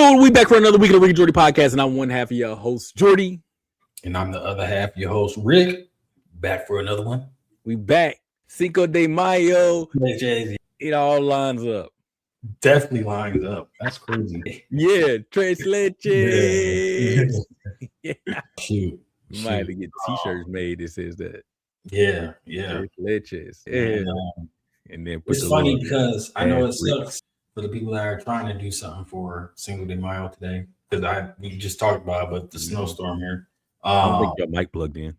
Yo, we back for another week of the Rick Jordy Podcast, and I'm one half of your host, Jordy. And I'm the other half, your host, Rick. Back for another one. We back. Cinco De Mayo. Jay-Z. It all lines up. Definitely lines up. That's crazy. Yeah, Tres Leches. Yeah. Shoot. You might have to get t-shirts made that says that. Yeah. Tres Leches. Yeah. And then put it's funny because I know it sucks for the people that are trying to do something for Cinco De Mayo today. Because we just talked about it, but the snowstorm here. I don't think your mic plugged in.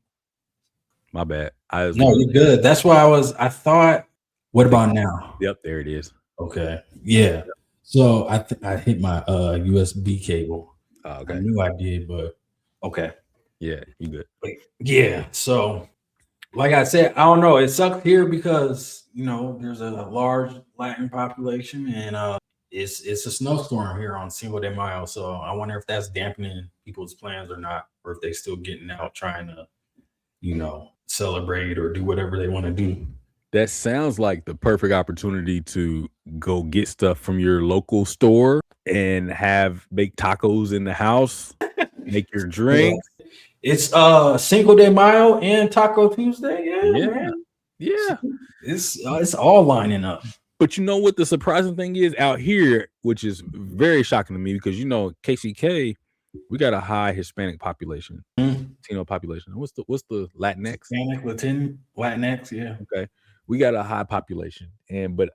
My bad. No, you're good. That's why I thought, what about now? Yep, there it is. Okay. Yeah. So I hit my USB cable. Oh, okay. I knew I did, but okay. Yeah, you good. Yeah. So like I said, I don't know. It sucks here because there's a large Latin population and it's a snowstorm here on Cinco de Mayo. So I wonder if that's dampening people's plans or not, or if they still getting out trying to, celebrate or do whatever they want to do. That sounds like the perfect opportunity to go get stuff from your local store and make tacos in the house, make your drinks. It's Cinco de Mayo and Taco Tuesday. Yeah, man. Yeah. It's all lining up. But you know what the surprising thing is out here, which is very shocking to me because KCK, we got a high Hispanic population, Latino population. What's the Latinx? Hispanic, Latinx, yeah. Okay. We got a high population, but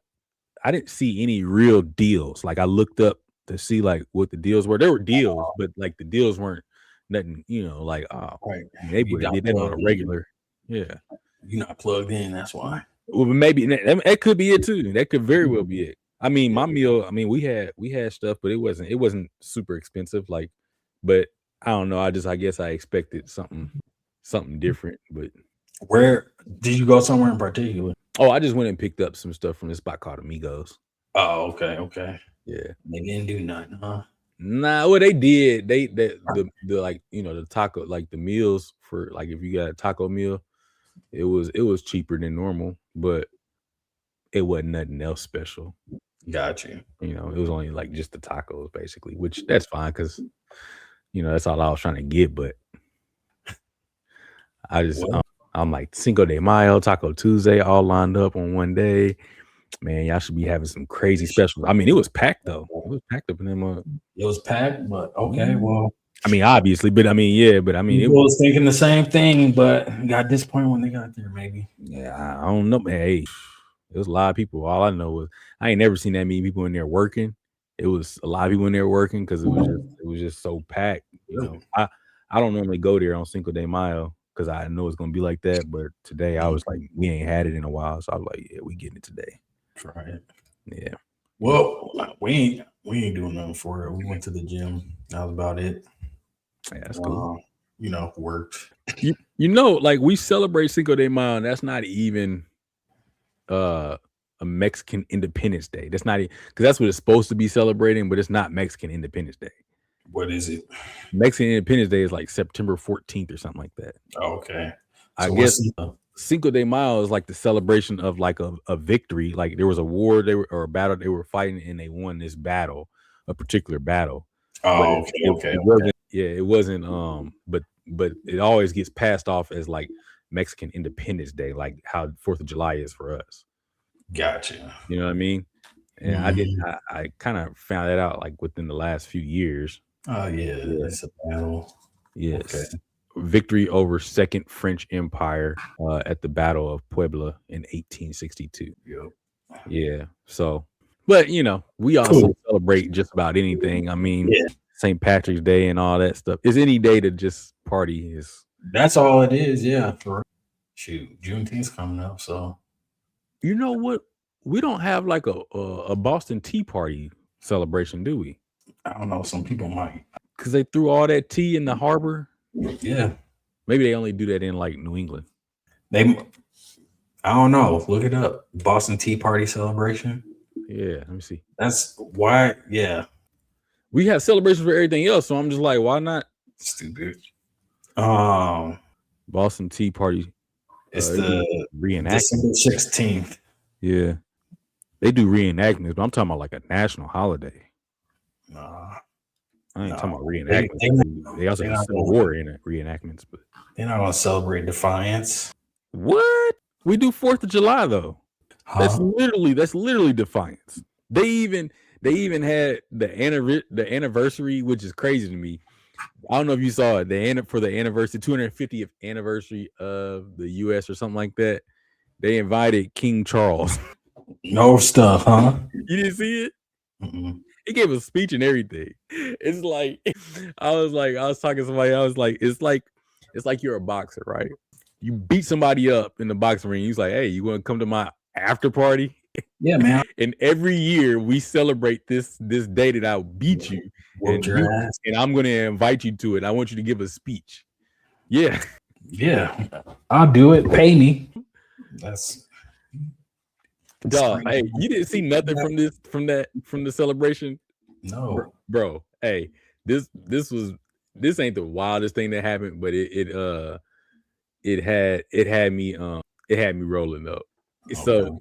I didn't see any real deals. Like I looked up to see like what the deals were. There were deals, but like the deals weren't nothing, right. They did that on a regular. Yeah. You're not plugged in, that's why. Well, maybe that could be it too. That could very well be it. I mean, my meal, we had stuff, but it wasn't super expensive. Like, but I don't know. I guess I expected something different. But where did you go somewhere in particular? Oh, I just went and picked up some stuff from this spot called Amigos. Oh, okay. Yeah. They didn't do nothing, huh? Nah, well, they did. The like, the taco, like the meals for like if you got a taco meal, it was cheaper than normal, but it wasn't nothing else special. Got you. It was only like just the tacos basically, which that's fine because that's all I was trying to get. But I'm like Cinco de Mayo, Taco Tuesday, all lined up on one day. Man, y'all should be having some crazy specials. It was packed though. It was packed up in them. It was packed, but okay, well. Obviously, but it was thinking the same thing, but got disappointed when they got there, maybe. Yeah, I don't know, man. Hey, it was a lot of people. All I know was I ain't never seen that many people in there working. It was a lot of people in there working because it was just so packed. I don't normally go there on Cinco de Mayo because I know it's gonna be like that. But today I was like, we ain't had it in a while, so I was like, yeah, we getting it today. Right. Yeah. Well, we ain't doing nothing for it. We went to the gym. That was about it. Yeah, that's cool. Worked. Like we celebrate Cinco de Mayo, and that's not even a Mexican Independence Day. That's not because that's what it's supposed to be celebrating, but it's not Mexican Independence Day. What is it? Mexican Independence Day is like September 14th or something like that. Oh, okay. I guess Cinco de Mayo is like the celebration of like a victory. Like there was a war or a battle they were fighting, and they won this battle, a particular battle. Oh, okay. It wasn't. But it always gets passed off as like Mexican Independence Day, like how 4th of July is for us. Gotcha. You know what I mean? And I kind of found that out like within the last few years. Oh yeah, it's a battle. Yes. Okay. Victory over Second French Empire at the Battle of Puebla in 1862. Yep. Yeah. So, but we also celebrate just about anything. St. Patrick's Day and all that stuff. Is any day to just party is. That's all it is. Yeah. Shoot, Juneteenth's coming up. So, you know what? We don't have like a Boston Tea Party celebration, do we? I don't know. Some people might. Because they threw all that tea in the harbor. Yeah. Maybe they only do that in like New England. I don't know. Look it up. Boston Tea Party celebration. Yeah. Let me see. That's why. Yeah. We have celebrations for everything else. So I'm just like, why not? Stupid. Boston Tea Party. It's the reenactment. December 16th. Yeah. They do reenactments, but I'm talking about like a national holiday. Nah. I ain't talking about reenactments. They also have Civil War reenactments, but they're not gonna celebrate Defiance. What? We do 4th of July though. That's literally Defiance. They even had the anniversary, which is crazy to me. I don't know if you saw it. For the anniversary, 250th anniversary of the U.S. or something like that. They invited King Charles. No stuff, huh? You didn't see it? Mm-mm. He gave a speech and everything. It's like I was talking to somebody. I was like, it's like you're a boxer, right? You beat somebody up in the boxing ring. He's like, hey, you want to come to my after party? Yeah, man. And every year we celebrate this day that I beat you, and I'm going to invite you to it. I want you to give a speech. Yeah, I'll do it. Pay me. That's dog. Hey, you didn't see nothing from the celebration? No, bro. Hey, this ain't the wildest thing that happened, but it had me rolling up. Okay. So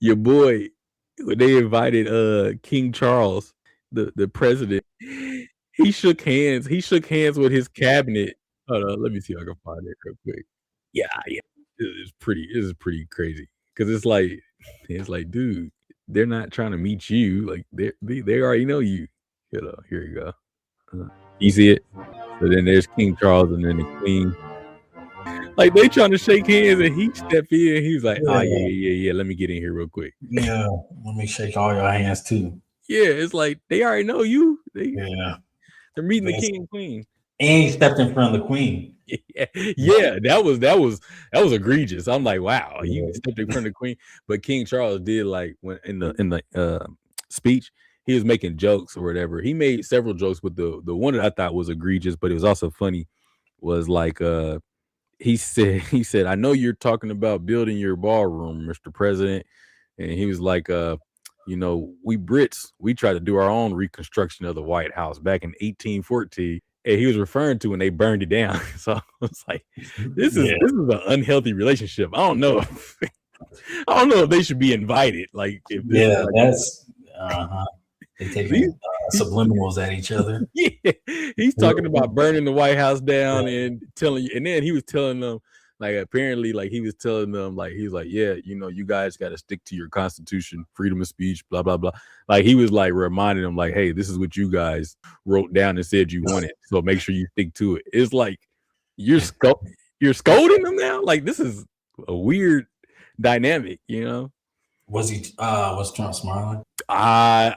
your boy, when they invited King Charles, the president, he shook hands with his cabinet. Hold on, let me see if I can find it real quick. Yeah. This is pretty crazy. Because it's like, dude, they're not trying to meet you. Like they already know you. Here you go. You see it? So then there's King Charles and then the Queen. Like they trying to shake hands and he stepped in. He's like, yeah. Let me get in here real quick. Yeah, let me shake all your hands too. Yeah, it's like they already know you. They're meeting the King and Queen. And he stepped in front of the Queen. Yeah, that was egregious. I'm like, wow, you stepped in front of the Queen. But King Charles did, like, when in the speech, he was making jokes or whatever. He made several jokes, but the one that I thought was egregious, but it was also funny, was like he said, I know you're talking about building your ballroom, Mr. President. And he was like, we Brits, we tried to do our own reconstruction of the White House back in 1814. And he was referring to when they burned it down. So it's like, this is an unhealthy relationship. I don't know if they should be invited. Like, if that's they taking subliminals at each other. Yeah, he's talking about burning the White House down and telling you, and then he was telling them, like, apparently, like, he was telling them, like, he was like, yeah, you guys got to stick to your Constitution, freedom of speech, blah, blah, blah. Like, he was, like, reminding them, like, hey, this is what you guys wrote down and said you wanted, so make sure you stick to it. It's like, you're scolding them now? Like, this is a weird dynamic, Was Trump smiling? I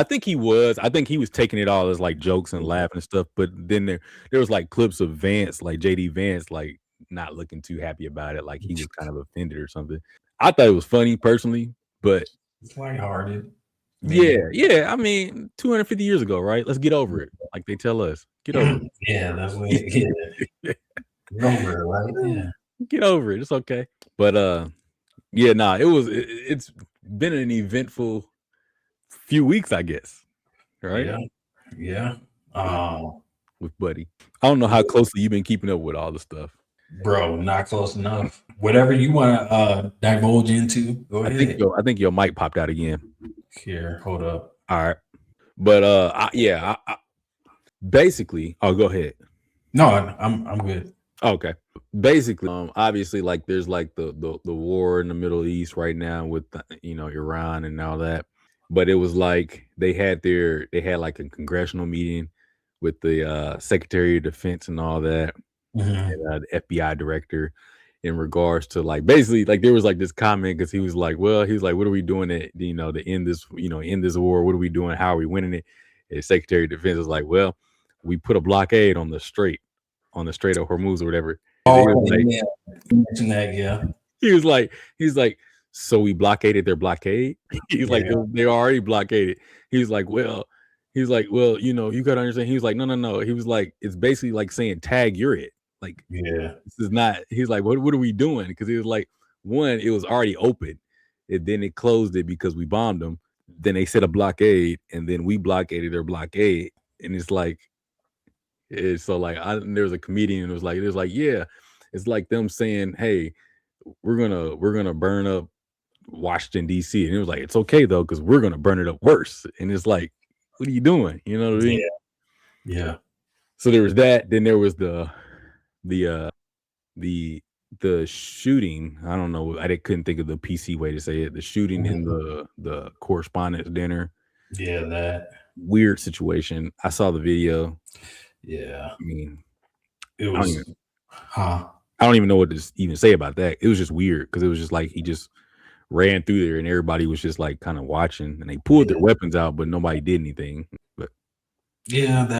think he was. I think he was taking it all as like jokes and laughing and stuff. But then there was like clips of Vance, like JD Vance, like not looking too happy about it. Like he was kind of offended or something. I thought it was funny personally, but it's lighthearted. Yeah. I mean, 250 years ago, right? Let's get over it. Like they tell us, get over it. Yeah, that's what. Get over it, right? Yeah, get over it. It's okay. But it's been an eventful few weeks, I guess. Right? Yeah. With Buddy. I don't know how closely you've been keeping up with all the stuff. Bro, not close enough. Whatever you want to divulge into, go ahead. I think your mic popped out again. Here, hold up. All right. But I basically, go ahead. No, I'm good. Okay. Basically, obviously, like there's like the war in the Middle East right now with Iran and all that. But it was like they had like a congressional meeting with the Secretary of Defense and all that, and the FBI director, in regards to like basically like there was like this comment because he was like, what are we doing to end this war? What are we doing? How are we winning it? And Secretary of Defense was like, well, we put a blockade on the Strait of Hormuz or whatever. You mentioned that, yeah. He's like, so we blockaded their blockade. He's like, they're already blockaded. He's like, well, you gotta understand. He was like, no. He was like, it's basically like saying tag, you're it. Like, this is not. He's like, what are we doing? Because he was like, one, it was already open, and then it closed it because we bombed them. Then they set a blockade, and then we blockaded their blockade. And it's like, so like, there was a comedian and it was like, yeah, it's like them saying, hey, we're gonna burn up Washington D.C. and it was like, it's okay though because we're gonna burn it up worse. And it's like, what are you doing? You know what I mean? Yeah. So there was that. Then there was the shooting. I don't know. Couldn't think of the PC way to say it. The shooting in the correspondence dinner. Yeah, that weird situation. I saw the video. Yeah. I mean, it was. I don't even know what to even say about that. It was just weird because it was just like he just ran through there and everybody was just like kind of watching and they pulled their weapons out, but nobody did anything. But yeah,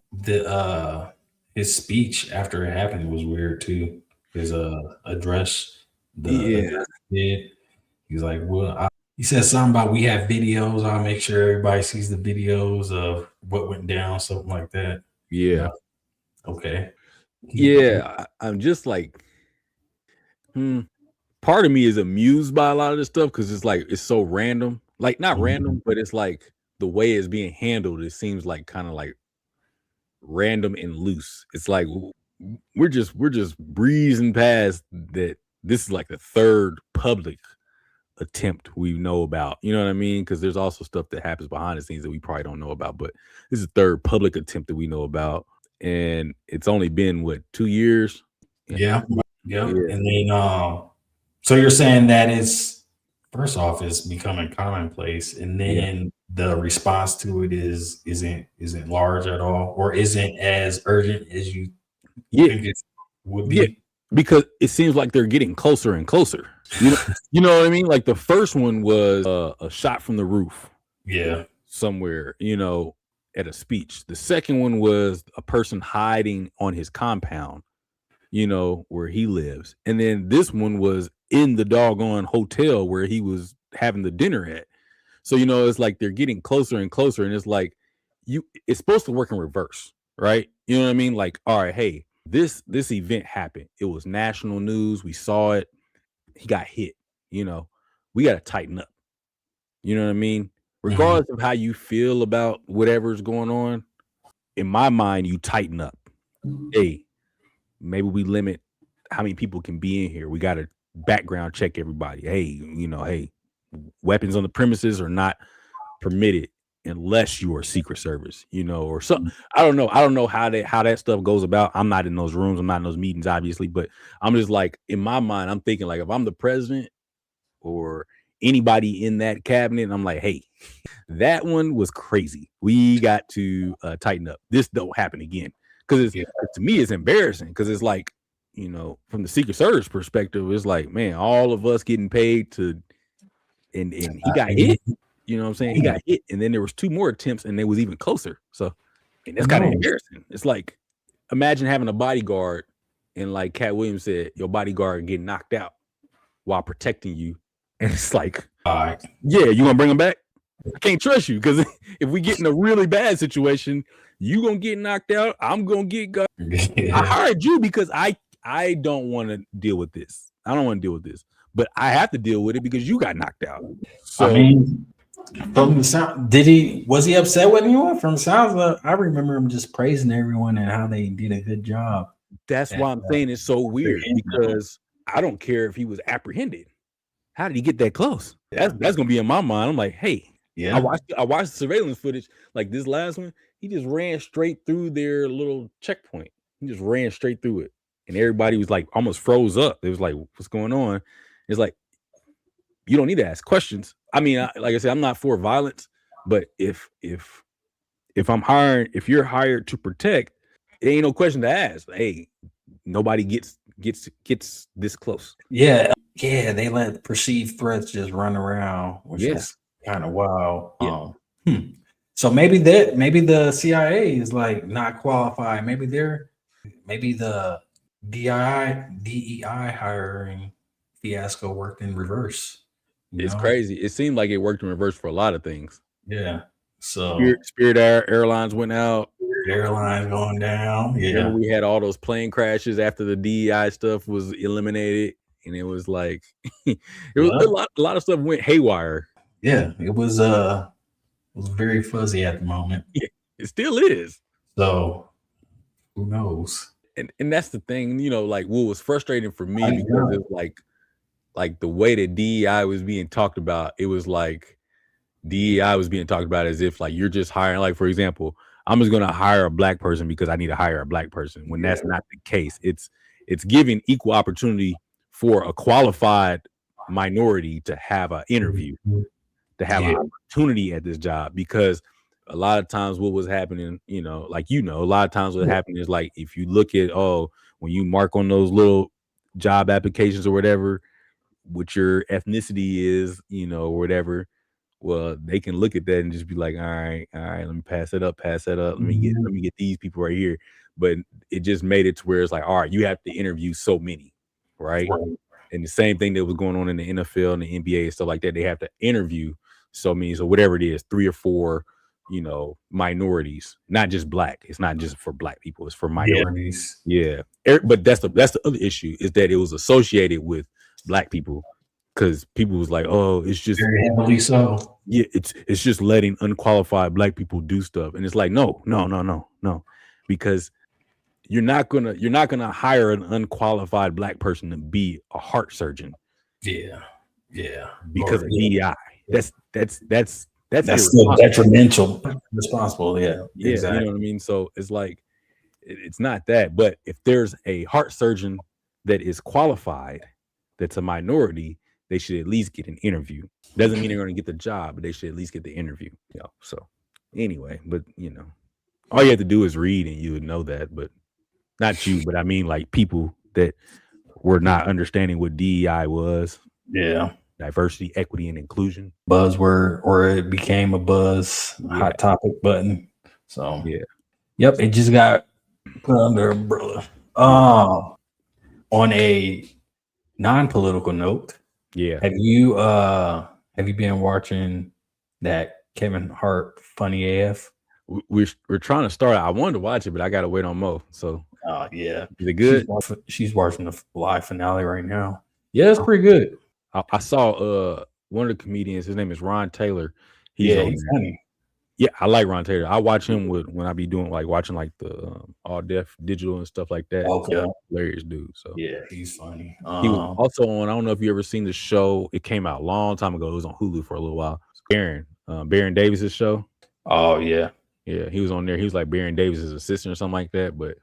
his speech after it happened was weird too. His address, he's like, well, he said something about we have videos. I'll make sure everybody sees the videos of what went down, something like that. Yeah. Okay. Yeah, I'm just like, part of me is amused by a lot of this stuff because it's like it's so random. Like not random, but it's like the way it's being handled. It seems like kind of like random and loose. It's like we're just breezing past that. This is like the third public attempt we know about. You know what I mean? Because there's also stuff that happens behind the scenes that we probably don't know about. But this is the third public attempt that we know about, and it's only been what 2 years. Yeah. And then so you're saying that it's first off it's becoming commonplace, and then the response to it isn't large at all, or isn't as urgent as you think it would be. Yeah, because it seems like they're getting closer and closer. You know what I mean? Like the first one was a shot from the roof. Yeah. Somewhere, at a speech. The second one was a person hiding on his compound, where he lives. And then this one was in the doggone hotel where he was having the dinner at. So, it's like they're getting closer and closer. And it's like, it's supposed to work in reverse, right? You know what I mean? Like, all right, hey, this event happened. It was national news. We saw it. He got hit. We got to tighten up. You know what I mean? Regardless of how you feel about whatever's going on, in my mind, you tighten up. Hey, maybe we limit how many people can be in here. We got to background check everybody. Hey, weapons on the premises are not permitted unless you are Secret Service, or something. I don't know how that stuff goes about. I'm not in those rooms. I'm not in those meetings, obviously, but I'm just like, in my mind, I'm thinking like if I'm the president or anybody in that cabinet, I'm like, hey, that one was crazy. We got to tighten up. This don't happen again. Because to me, it's embarrassing. Because it's like, from the Secret Service perspective, it's like, man, all of us getting paid to, and he got hit. You know what I'm saying? He got hit, and then there was 2 more attempts, and they was even closer. So, and that's kind of embarrassing. It's like, imagine having a bodyguard, and like Cat Williams said, your bodyguard getting knocked out while protecting you. And it's like, yeah, you gonna bring him back? I can't trust you because if we get in a really bad situation, you gonna get knocked out. I'm gonna get got. I hired you because I don't want to deal with this. I don't want to deal with this, but I have to deal with it because you got knocked out. So I mean, from the sound, was he upset with anyone? From the sounds, I remember him just praising everyone and how they did a good job. That's why I'm saying it's so weird because I don't care if he was apprehended. How did he get that close? That's gonna be in my mind. I'm like, hey, I watched the surveillance footage. Like this last one, he just ran straight through their little checkpoint. He just ran straight through it, and everybody was like almost froze up. It was like, what's going on? It's like you don't need to ask questions. I mean, like I said, I'm not for violence, but if you're hired to protect, it ain't no question to ask. Hey, nobody gets this close. Yeah, they let perceived threats just run around, which is kind of wild. Yeah. So maybe the CIA is like not qualified. Maybe the DEI hiring fiasco worked in reverse. It's crazy. It seemed like it worked in reverse for a lot of things. Yeah. So Spirit Airlines went out. Airlines going down. Yeah. Remember we had all those plane crashes after the DEI stuff was eliminated, and it was like a lot of stuff went haywire. Yeah, it was very fuzzy at the moment. Yeah, it still is. So who knows? And that's the thing, like what was frustrating for me because it's like the way that DEI was being talked about, it was like DEI was being talked about as if like you're just hiring, like, for example, I'm just gonna hire a black person because I need to hire a black person, when that's not the case. It's giving equal opportunity for a qualified minority to have an interview, to have an opportunity at this job. Because a lot of times what was happening, like, a lot of times what happened is, like, if you look at, when you mark on those little job applications or whatever, what your ethnicity is, or whatever, well, they can look at that and just be like, all right, let me pass it up. Let me get these people right here. But it just made it to where it's like, all right, you have to interview so many, right? And the same thing that was going on in the NFL and the NBA and stuff like that, they have to interview so many, so whatever it is, 3 or 4, minorities, not just black. It's not just for black people, it's for minorities. Yeah. But that's the other issue, is that it was associated with black people, because people was like, oh, it's just very heavily so. Yeah, it's just letting unqualified black people do stuff. And it's like, no. Because you're not gonna hire an unqualified black person to be a heart surgeon. Yeah. Because of DEI. That's still detrimental, responsible. Yeah, exactly. You know what I mean? So it's like, it's not that. But if there's a heart surgeon that is qualified, that's a minority, they should at least get an interview. Doesn't mean they're going to get the job, but they should at least get the interview. So anyway, but all you have to do is read and you would know that. But not you, but I mean, like, people that were not understanding what DEI was. Yeah. Diversity, equity, and inclusion. Buzzword, or it became a buzz, hot topic button. So yep, it just got put under umbrella. On a non-political note, have you been watching that Kevin Hart Funny AF? We're trying to start. I wanted to watch it, but I gotta wait on Mo. So yeah, is it good? She's watching the live finale right now. Yeah, it's pretty good. I saw one of the comedians. His name is Ron Taylor. He's funny. Yeah, I like Ron Taylor. I watch him when I be doing, like, watching like the all deaf digital and stuff like that. Okay, hilarious dude. So yeah, he's funny. He was also on. I don't know if you ever seen the show. It came out a long time ago. It was on Hulu for a little while. Baron Davis's show. Oh yeah, he was on there. He was like Baron Davis's assistant or something like that. But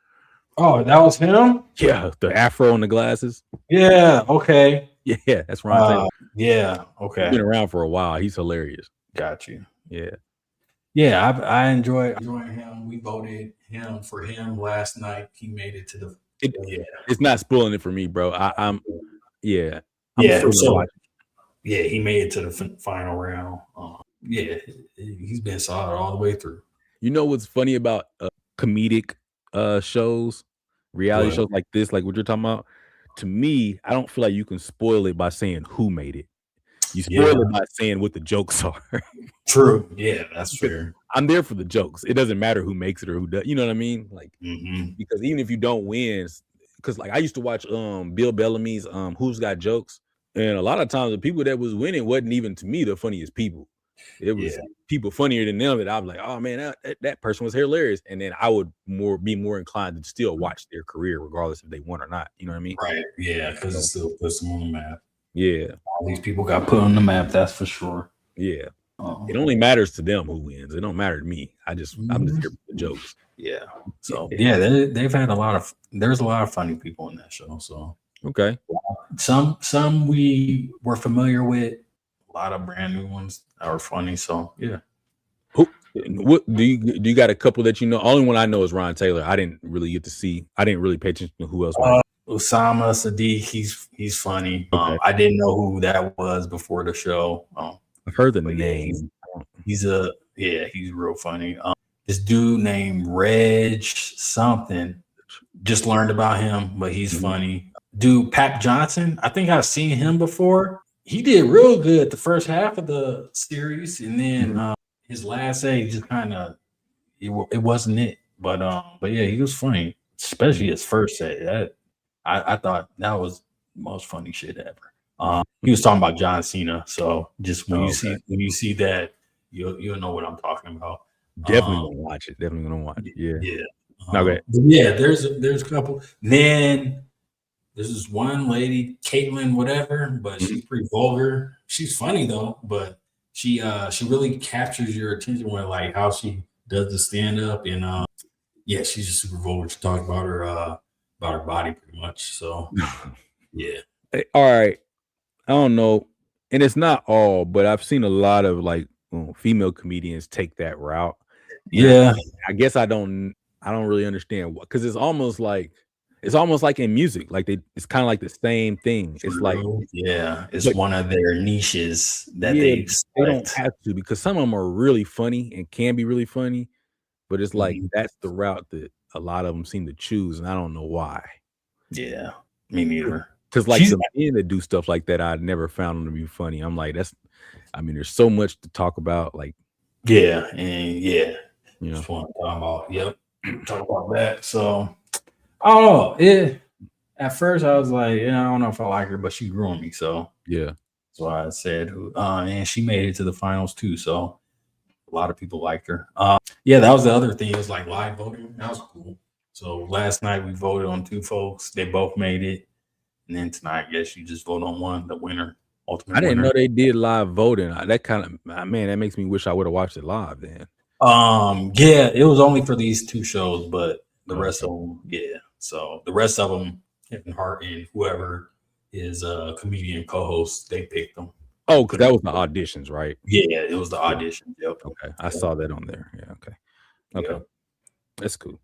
that was him. Yeah, the afro and the glasses. Yeah. Okay. Yeah, that's Ron Taylor. Yeah. Okay. He's been around for a while. He's hilarious. Got you. Yeah. Yeah, I enjoy him. We voted him for him last night. He made it to the. It's not spoiling it for me, bro. I'm he made it to the final round. He's been solid all the way through. You know what's funny about comedic shows, reality shows like this, like what you're talking about? To me, I don't feel like you can spoil it by saying who made it. You spoil it by saying what the jokes are. True. Yeah, that's fair. I'm there for the jokes. It doesn't matter who makes it or who does. You know what I mean? Like, because even if you don't win, because like I used to watch Bill Bellamy's Who's Got Jokes, and a lot of times the people that was winning wasn't even, to me, the funniest people. It was people funnier than them that I was like, oh man, that person was hilarious, and then I would be more inclined to still watch their career regardless if they won or not. You know what I mean? Right. Yeah, because it still puts them on the map. Yeah, all these people got put on the map. That's for sure. Yeah. It only matters to them who wins. It don't matter to me. I'm just here for the jokes. Yeah. So they've had there's a lot of funny people in that show. So okay. Some we were familiar with, a lot of brand new ones that are funny. So yeah. What do you got a couple that you know? Only one I know is Ron Taylor. I didn't really get to see. I didn't really pay attention to who else. Osama Sadiq, he's funny. Okay. I didn't know who that was before the show. I've heard the name. He's real funny. This dude named Reg something, just learned about him, but he's funny. Dude, Pat Johnson, I think I've seen him before. He did real good the first half of the series, and then his last say just kind of it wasn't it. But yeah, he was funny, especially his first say. I thought that was the most funny shit ever. He was talking about John Cena, so just when you see that, you'll know what I'm talking about. Definitely gonna watch it. Definitely gonna watch it. Yeah. Okay. Yeah, there's a couple. Then there's this one lady, Caitlin, whatever, but she's pretty vulgar. She's funny though, but she really captures your attention with like how she does the stand up, and yeah, she's just super vulgar to talk about her body pretty much. So yeah. All right. I don't know, and it's not all, but I've seen a lot of like female comedians take that route. Yeah. I guess I don't really understand what, because it's almost like in music, like it's kind of like the same thing. It's like, yeah, it's but one of their niches that yeah, they they don't select. have to, because some of them are really funny and can be really funny, but it's like Mhm. that's the route that a lot of them seem to choose, and I don't know why. Yeah, me neither. Because like She's the men that do stuff like that, I never found them to be funny. I'm like, there's so much to talk about, like, yeah, and yeah, you know. just want to talk about. Yep, talk about that. So I don't know. At first I was like, yeah, I don't know if I like her, but she grew on me. So Yeah. that's why I said, and she made it to the finals too. So a lot of people liked her. Yeah, that was the other thing. It was like live voting. That was cool. So last night we voted on 2 folks. They both made it. And then tonight, I guess you just vote on one, the winner, ultimate I didn't winner. know they did live voting. That kind of, man, that makes me wish I would have watched it live then. Yeah, it was only for these 2 shows, but the rest Okay. of them, yeah. So the rest of them, Kevin Hart and whoever is a comedian co-host, they picked them. Oh, because that was the auditions, right? Yeah, it was the audition. Yep. Okay, I saw that on there. Yeah. Okay. Okay. Yep. That's cool.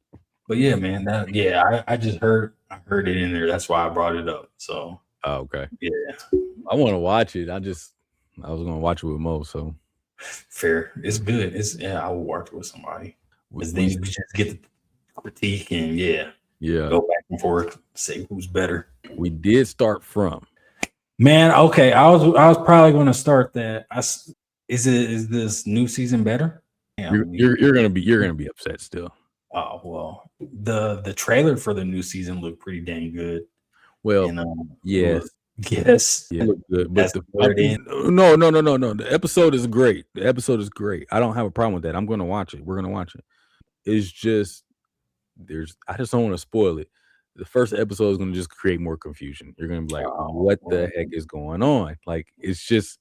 But yeah, man, I just heard it in there. That's why I brought it up. So Okay. yeah, I want to watch it. I was gonna watch it with Mo. So fair. It's good. I will watch it with somebody. Because then you can just get the critique and yeah, go back and forth, say who's better. we did start from. Man, okay. I was probably going to start that. Is this new season better? Yeah, You're gonna be upset still. Oh well, the trailer for the new season looked pretty dang good. Well, And, yes, yeah, it looked good, but no. The episode is great. The episode is great. I don't have a problem with that. I'm gonna watch it. We're gonna watch it. It's just I just don't want to spoil it. The first episode is gonna just create more confusion. You're gonna be like, what the heck is going on? Like, it's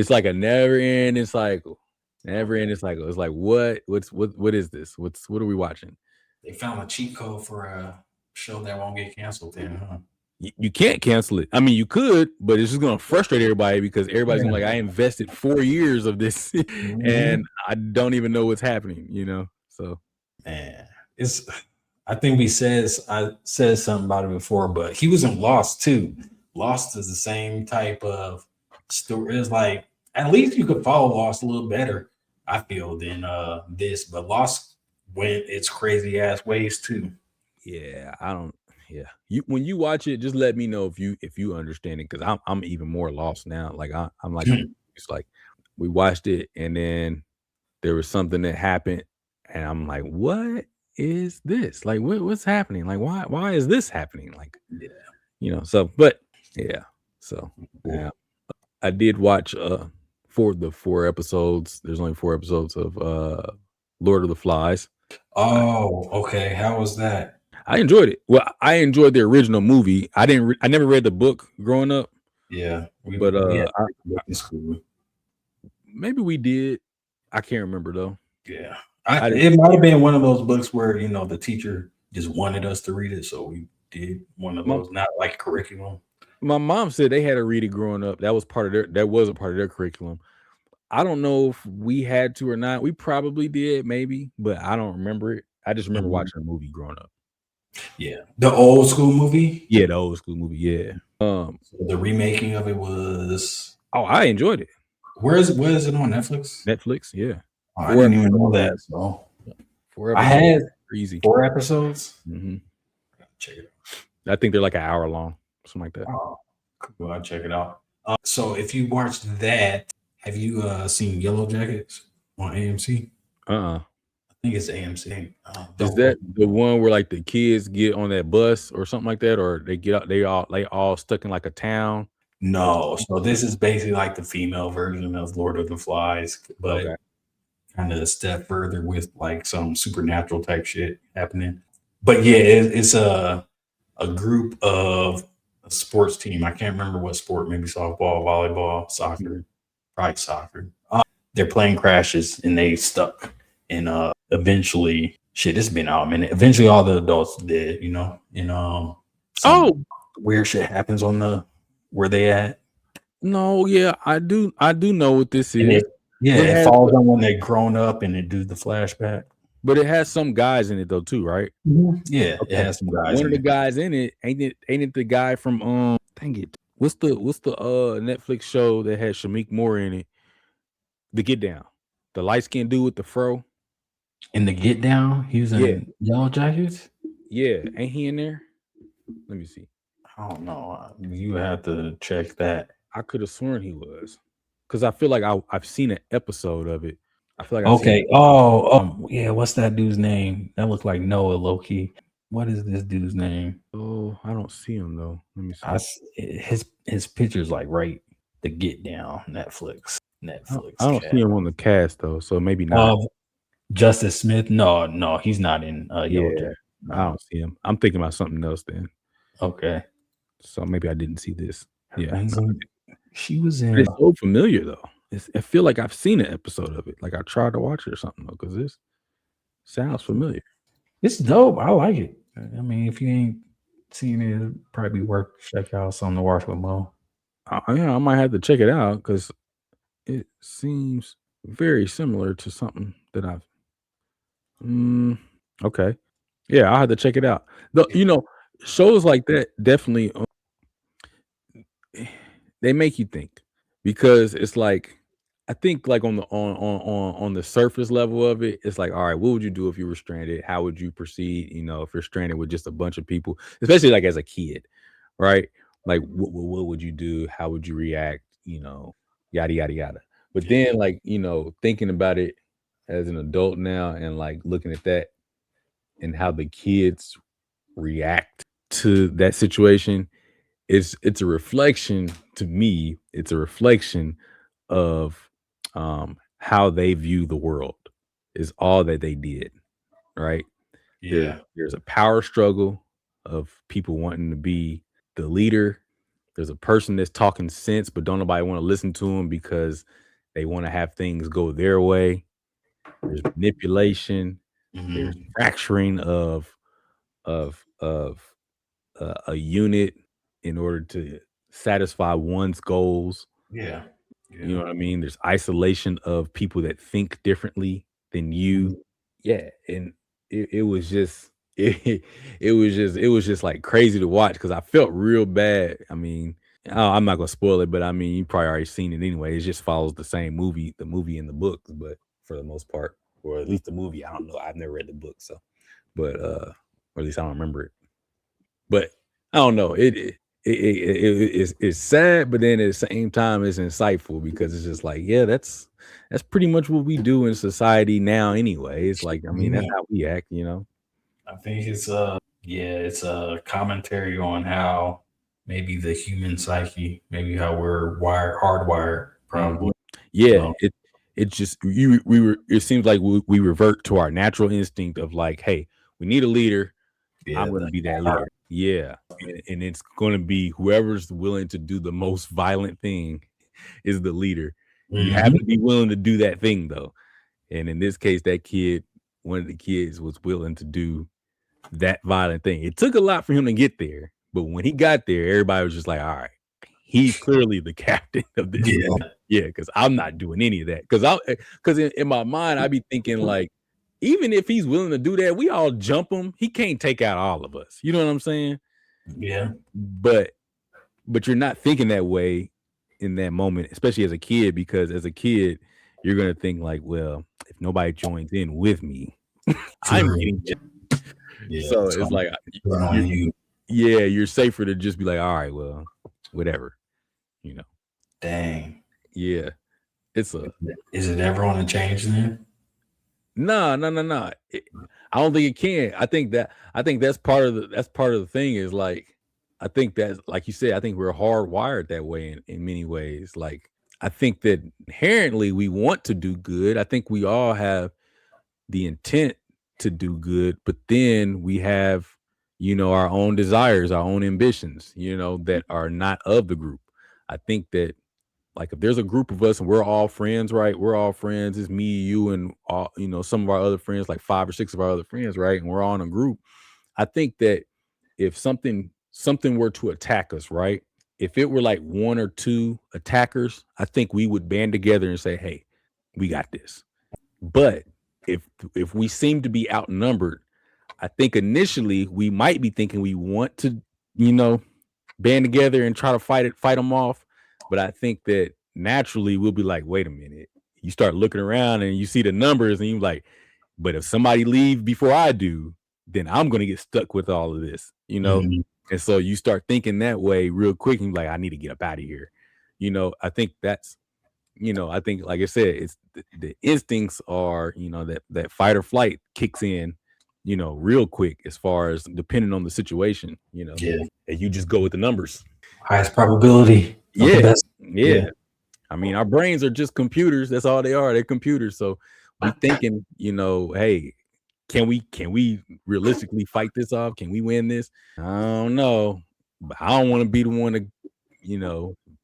like a never-ending cycle. It's like, what is this? What are we watching? They found a cheat code for a show that won't get canceled then, huh? You can't cancel it. I mean, you could, but it's just gonna frustrate everybody, because everybody's gonna be like, I invested 4 years of this and I don't even know what's happening, So man, I think I said something about it before, but he was in Lost too. Lost is the same type of story. It's like, at least you could follow Lost a little better, I feel, than this. But Lost went its crazy ass ways too. Yeah, when you watch it, just let me know if you understand it, because I'm even more lost now. Like I'm like, it's like we watched it and then there was something that happened and I'm like, what is this? Like, what's happening? Like, why is this happening? Like, so, but yeah, so yeah, I did watch for the 4 episodes. There's only 4 episodes of Lord of the Flies. Oh, okay. How was that? I enjoyed it. Well, I enjoyed the original movie. I never read the book growing up. Yeah, but it's cool. Maybe we did. I can't remember though. Yeah, it might have been one of those books where the teacher just wanted us to read it, so we did one of those. Not like curriculum. My mom said they had to read it growing up. That was a part of their curriculum. I don't know if we had to or not. We probably did, maybe, but I don't remember it. I just remember watching a movie growing up. Yeah, the old school movie. Yeah, the old school movie. Yeah. So the remaking of it was. Oh, I enjoyed it. Where is it on Netflix? Netflix, yeah. Oh, I didn't even know that. So 4 episodes. I had crazy 4 episodes. Mm-hmm. Check it out. I think they're like an hour long, something like that. Oh, cool. I'll check it out. So if you watched that, have you seen Yellow Jackets on AMC? I think it's AMC. Is that the one where like the kids get on that bus or something like that, or they get out? They all stuck in like a town. No, so this is basically like the female version of Lord of the Flies, but kind of a step further with like some supernatural type shit happening. But yeah, it's a group of a sports team. I can't remember what sport, maybe softball, volleyball, soccer. probably soccer. Their plane crashes and they stuck. And eventually, shit, it's been out a minute. Eventually, all the adults did, you know. And some weird shit happens on the where they at. No, yeah, I do know what this And is. it falls on when they grown up and it do the flashback. But it has some guys in it though too, right? Yeah, Okay. it has some guys. One of the guys in it ain't it the guy from dang it, what's the Netflix show that had Shameik Moore in it? The Get Down, the light skinned dude with the fro. In the Get Down, he was in Yellow Jackets. Yeah, ain't he in there? Let me see. I don't know. You have to check that. I could have sworn he was, because I feel like I've seen an episode of it. I feel like okay. Yeah. What's that dude's name? That looked like Noah Loki. What is this dude's name? Oh, I don't see him though. Let me see. His picture's like right. The Get Down, Netflix. I don't see him on the cast though, so maybe not. Justice Smith? No, he's not in Yellow Jacket. No. I don't see him. I'm thinking about something else then. Okay. So maybe I didn't see this. Yeah. She was in. It's so familiar though. I feel like I've seen an episode of it. Like I tried to watch it or something though, because this sounds familiar. It's dope. I like it. I mean, if you ain't seen it, it'd probably be worth check out something to watch with Mo. Yeah, I might have to check it out because it seems very similar to something that I've. Okay. Yeah, I'll have to check it out. Though, shows like that definitely they make you think, because it's like, I think like on the surface level of it, it's like, all right, what would you do if you were stranded? How would you proceed? If you're stranded with just a bunch of people, especially like as a kid, right? Like what would you do? How would you react? Yada yada yada. But then like, thinking about it as an adult now and like looking at that and how the kids react to that situation, it's a reflection to me. It's a reflection of how they view the world, is all that they did, right? Yeah. There's a power struggle of people wanting to be the leader. There's a person that's talking sense, but don't nobody want to listen to them because they want to have things go their way. There's manipulation. There's fracturing of a unit in order to satisfy one's goals. Yeah. You know what I mean? There's isolation of people that think differently than you. Yeah, and it was just it was just like crazy to watch, because I felt real bad. I mean, I'm not gonna spoil it, but I mean, you probably already seen it anyway. It just follows the same movie, the movie and the books, but for the most part, or at least the movie. I don't know. I've never read the book, so, but or at least I don't remember it. But I don't know. It's sad, but then at the same time, it's insightful, because it's just like, yeah, that's pretty much what we do in society now anyway. It's like, I mean, that's how we act, I think it's a commentary on how maybe the human psyche, maybe how we're hardwired, probably. Yeah, it just it seems like we revert to our natural instinct of like, hey, we need a leader. I'm going to be that leader. Yeah. And it's going to be whoever's willing to do the most violent thing is the leader. You have to be willing to do that thing, though. And in this case, that kid, one of the kids, was willing to do that violent thing. It took a lot for him to get there. But when he got there, everybody was just like, all right, he's clearly the captain of this. Yeah, because I'm not doing any of that. Because in my mind, I'd be thinking like, even if he's willing to do that, we all jump him. He can't take out all of us. You know what I'm saying? Yeah. But you're not thinking that way in that moment, especially as a kid, because as a kid, you're going to think like, well, if nobody joins in with me, I'm getting jumped. Yeah, so it's like, you're safer to just be like, all right, well, whatever, Dang. Yeah. Is it ever on a change then? No. I don't think it can. I think that's part of the thing, is like, I think that, like you said, I think we're hardwired that way in many ways. Like, I think that inherently we want to do good. I think we all have the intent to do good, but then we have, our own desires, our own ambitions, that are not of the group. I think that Like if there's a group of us and we're all friends, right? We're all friends. It's me, you, and all, some of our other friends, like 5 or 6 of our other friends, right? And we're all in a group. I think that if something were to attack us, right? If it were like 1 or 2 attackers, I think we would band together and say, "Hey, we got this." But if we seem to be outnumbered, I think initially we might be thinking we want to, band together and try to fight them off. But I think that naturally we'll be like, wait a minute. You start looking around and you see the numbers and you're like, but if somebody leave before I do, then I'm going to get stuck with all of this, Mhm. And so you start thinking that way real quick. And you're like, I need to get up out of here. I think that's, I think, like I said, it's the instincts are, that fight or flight kicks in, real quick as far as depending on the situation, Yeah. and you just go with the numbers. Highest probability. Yeah. I mean, our brains are just computers. That's all they are. They're computers. So we thinking, hey, can we realistically fight this off? Can we win this? I don't know, but I don't want to be the one to,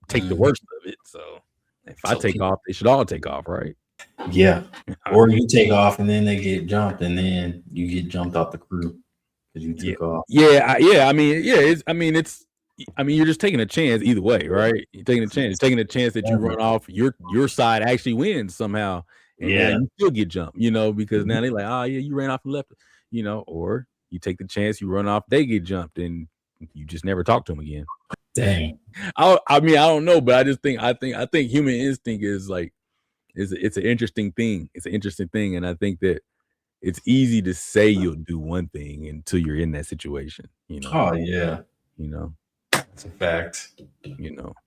take the worst of it. So if I take off, they should all take off, right? Yeah. Or you take off and then they get jumped and then you get jumped off the crew because you took off. Yeah. I mean, you're just taking a chance either way, right? You're taking a chance. You're taking a chance that you run off, your side actually wins somehow, and now you still get jumped, because now they're like, oh yeah, you ran off and left, or you take the chance, you run off, they get jumped, and you just never talk to them again. Dang. I mean, I don't know, but I just think I think human instinct is like it's an interesting thing. It's an interesting thing, and I think that it's easy to say you'll do one thing until you're in that situation, Oh yeah. It's a fact.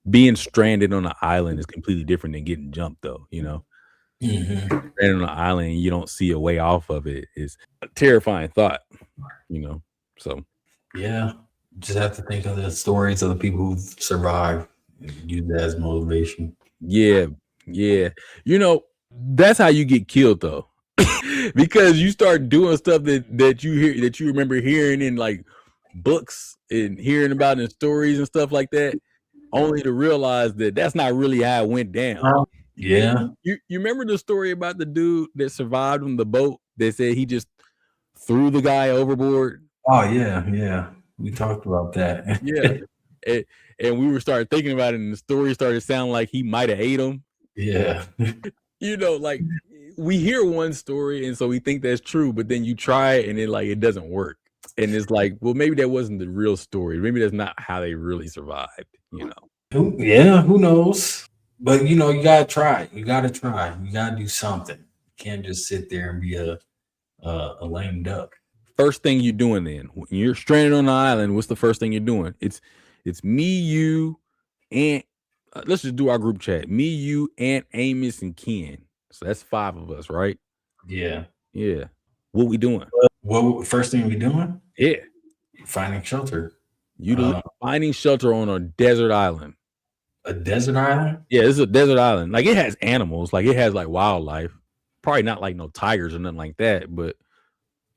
Being stranded on an island is completely different than getting jumped, though. Mm-hmm. Stranded on an island and you don't see a way off of it is a terrifying thought. So yeah, just have to think of the stories of the people who survived and use that as motivation. Yeah. That's how you get killed, though, because you start doing stuff that you remember hearing in like books and hearing about in stories and stuff like that, only to realize that that's not really how it went down. You remember the story about the dude that survived on the boat that said he just threw the guy overboard? Oh yeah, we talked about that. Yeah. And we started thinking about it, and the story started sounding like he might have ate him. Yeah. Like we hear one story and so we think that's true, but then you try it and it doesn't work. And it's like, well, maybe that wasn't the real story. Maybe that's not how they really survived, Who knows? But you gotta try. You gotta do something. You can't just sit there and be a lame duck. First thing you're doing then, when you're stranded on the island, what's the first thing you're doing? It's me, you, and let's just do our group chat. Me, you, Aunt Amos, and Ken. So that's 5 of us, right? Yeah. What we doing? What first thing we doing? Yeah. Finding shelter. Finding shelter on a desert island. A desert island? Yeah, it's a desert island. Like it has animals, like it has like wildlife. Probably not like no tigers or nothing like that, but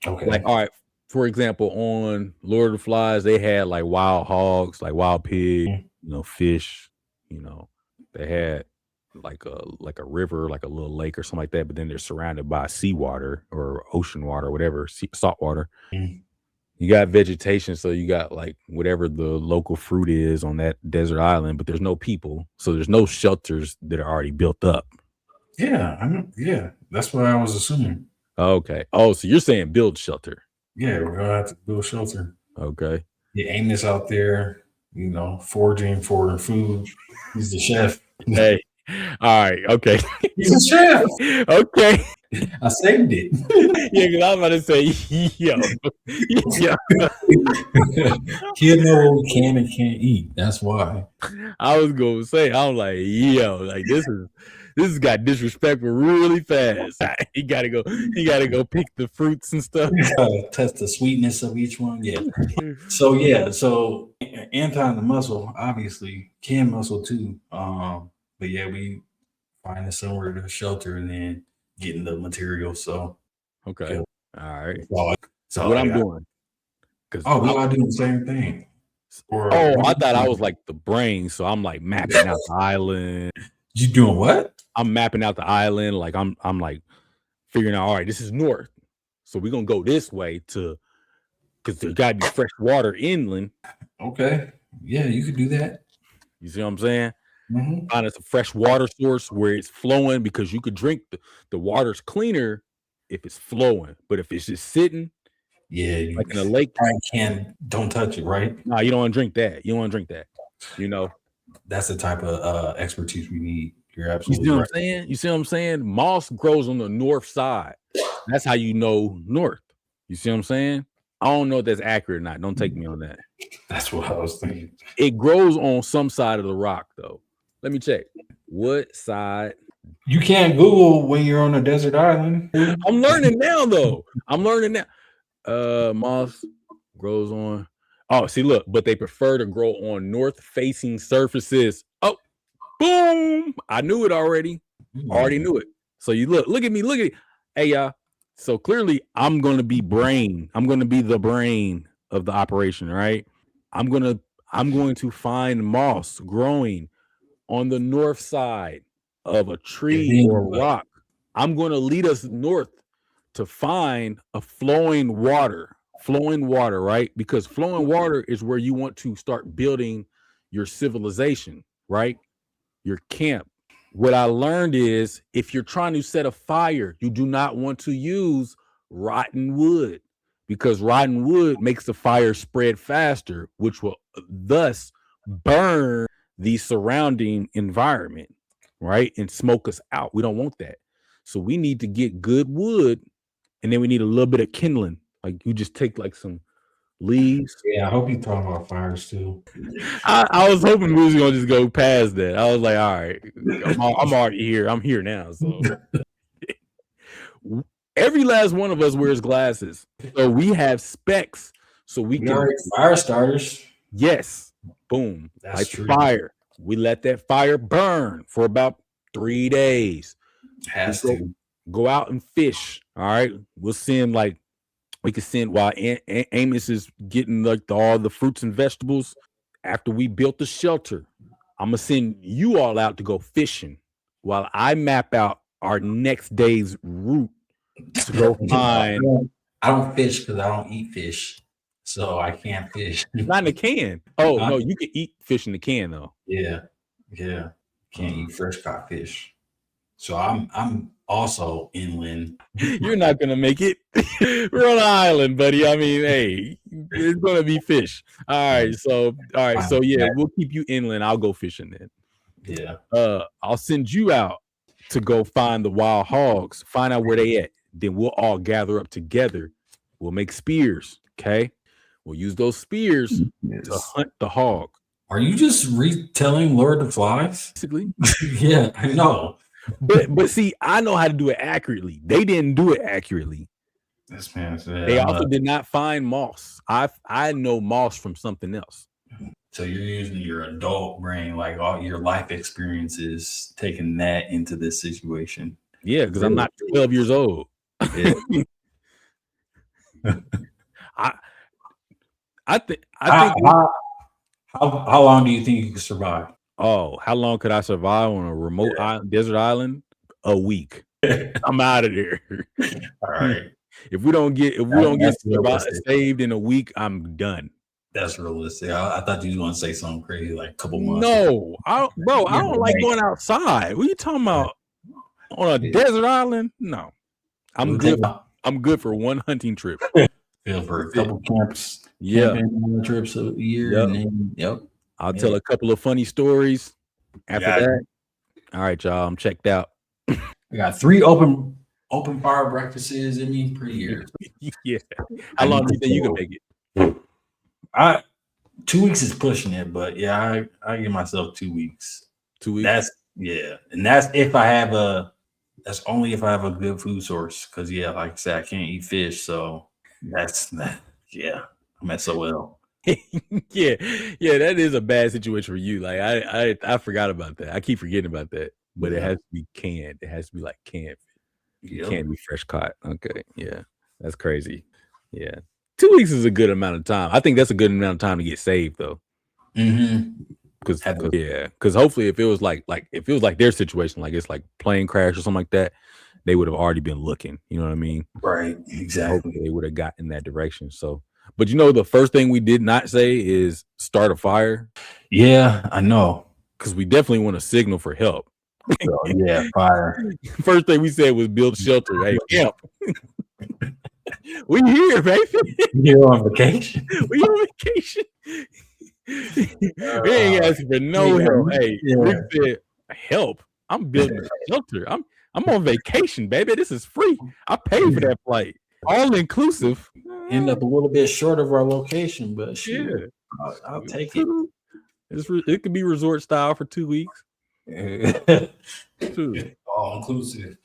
okay. Like, all right, for example, on Lord of the Flies, they had like wild hogs, like wild pig, fish, they had like a river, like a little lake or something like that, but then they're surrounded by seawater or ocean water, whatever, salt water. You got vegetation, so you got like whatever the local fruit is on that desert island, but there's no people, so there's no shelters that are already built up. Yeah, that's what I was assuming. Okay. Oh, so you're saying build shelter? Yeah, we're gonna have to build shelter. Okay. Yeah, Amos out there, foraging for food. He's the chef. Hey. All right. Okay. He's a chef. Okay. I saved it. Yeah, because I was about to say, yo. Kid know what we can and can't eat. That's why. I was gonna say, I'm like, yo, like this has got disrespectful really fast. He gotta go pick the fruits and stuff. Test the sweetness of each one. Yeah. So Anton the muscle, obviously, Ken muscle too. But yeah, we find somewhere to shelter and then getting the material. So okay. All right. So what I'm doing. We gotta do the same thing. I thought I was like the brain, so I'm like mapping out the island. You doing what? I'm mapping out the island, like I'm like figuring out. All right, this is north, so we're gonna go this way because there gotta be fresh water inland. Okay, yeah, you could do that. You see what I'm saying? Mm-hmm. Find us a fresh water source where it's flowing, because you could drink the water's cleaner if it's flowing, but if it's just sitting, like in a lake, don't touch it, right? Nah, you don't want to drink that. You don't want to drink that. You know, that's the type of expertise we need. You're absolutely you see what right. I'm saying? You see what I'm saying? Moss grows on the north side. That's how you know north. You see what I'm saying? I don't know if that's accurate or not. Don't take me on that. That's what I was thinking. It grows on some side of the rock, though. Let me check. What side? You can't Google when you're on a desert island. I'm learning now, though. I'm learning now. Moss grows on. Oh, see, look, but they prefer to grow on north-facing surfaces. Oh, boom! I knew it already. Already knew it. So you look at me. Hey, y'all. So clearly, I'm gonna be brain. I'm gonna be the brain of the operation, right? I'm going to find moss growing on the north side of a tree or rock. I'm going to lead us north to find a flowing water, right? Because flowing water is where you want to start building your civilization, right? Your camp. What I learned is, if you're trying to set a fire, you do not want to use rotten wood, because rotten wood makes the fire spread faster, which will thus burn the surrounding environment, right? And smoke us out. We don't want that. So we need to get good wood, and then we need a little bit of kindling. Like, you just take like some leaves. Yeah, I hope you're talking about fires too. I was hoping we was gonna just go past that. I was like, all right, I'm already here. I'm here now. So every last one of us wears glasses, so we have specs, so we can fire starters. Yes, boom, that's true. Fire. We let that fire burn for about 3 days. Has to go out and fish. All right, we'll send we can send while Amos is getting like all the fruits and vegetables. After we built the shelter, I'm gonna send you all out to go fishing while I map out our next day's route to go find. I don't fish because I don't eat fish, so I can't fish. Not in a can. Oh no, you can eat fish in the can though. Yeah, can't eat fresh caught fish. So I'm also inland. You're not gonna make it. We're on an island, buddy. I mean, hey, it's gonna be fish. All right, so yeah, we'll keep you inland. I'll go fishing then. Yeah. I'll send you out to go find the wild hogs, find out where they at. Then we'll all gather up together. We'll make spears. Okay, we'll use those spears to hunt the hog. Are you just retelling Lord of the Flies? Basically. Yeah, I know. But see, I know how to do it accurately. They didn't do it accurately. This man said they also did not find moss. I know moss from something else. So you're using your adult brain, like all your life experiences, taking that into this situation. Yeah, because I'm not 12 years old. Yeah. I think how long do you think you could survive? Oh, how long could I survive on a remote desert island? A week. I'm out of there. All right. If we don't get saved in a week, I'm done. That's realistic. I thought you was going to say something crazy like a couple months. No, I don't like going outside. What are you talking about? On a desert island? No. I'm good. I'm good for one hunting trip. For a couple camps. Yeah. Trips a year. Yep. I'll tell a couple of funny stories after that. All right, y'all. I'm checked out. I got 3 open fire breakfasts in me per year. Yeah. How long do you think you can make it? 2 weeks is pushing it, but yeah, I give myself 2 weeks. 2 weeks. And that's if I have that's only if I have a good food source. Cause like I said, I can't eat fish. So I'm SOL. yeah, that is a bad situation for you. Like I forgot about that. I keep forgetting about that. But it has to be canned. It has to be like canned. It can't be fresh caught. Okay, yeah, that's crazy. Yeah, 2 weeks is a good amount of time. I think that's a good amount of time to get saved though. Because hopefully if it was like if it was like their situation, like it's like plane crash or something like that, they would have already been looking. You know what I mean? Right. Exactly. Hopefully they would have gotten in that direction. So, but you know, the first thing we did not say is start a fire. Yeah, I know. Because we definitely want a signal for help. So, yeah, fire. First thing we said was build shelter. Hey, help. We here, baby. You're on vacation. We on vacation. We ain't asking for no help. Hey, we said help. I'm building a shelter. I'm on vacation, baby. This is free. I paid for that flight. All inclusive. End up a little bit short of our location, but shoot, I'll take it. It could be resort style for 2 weeks. All inclusive.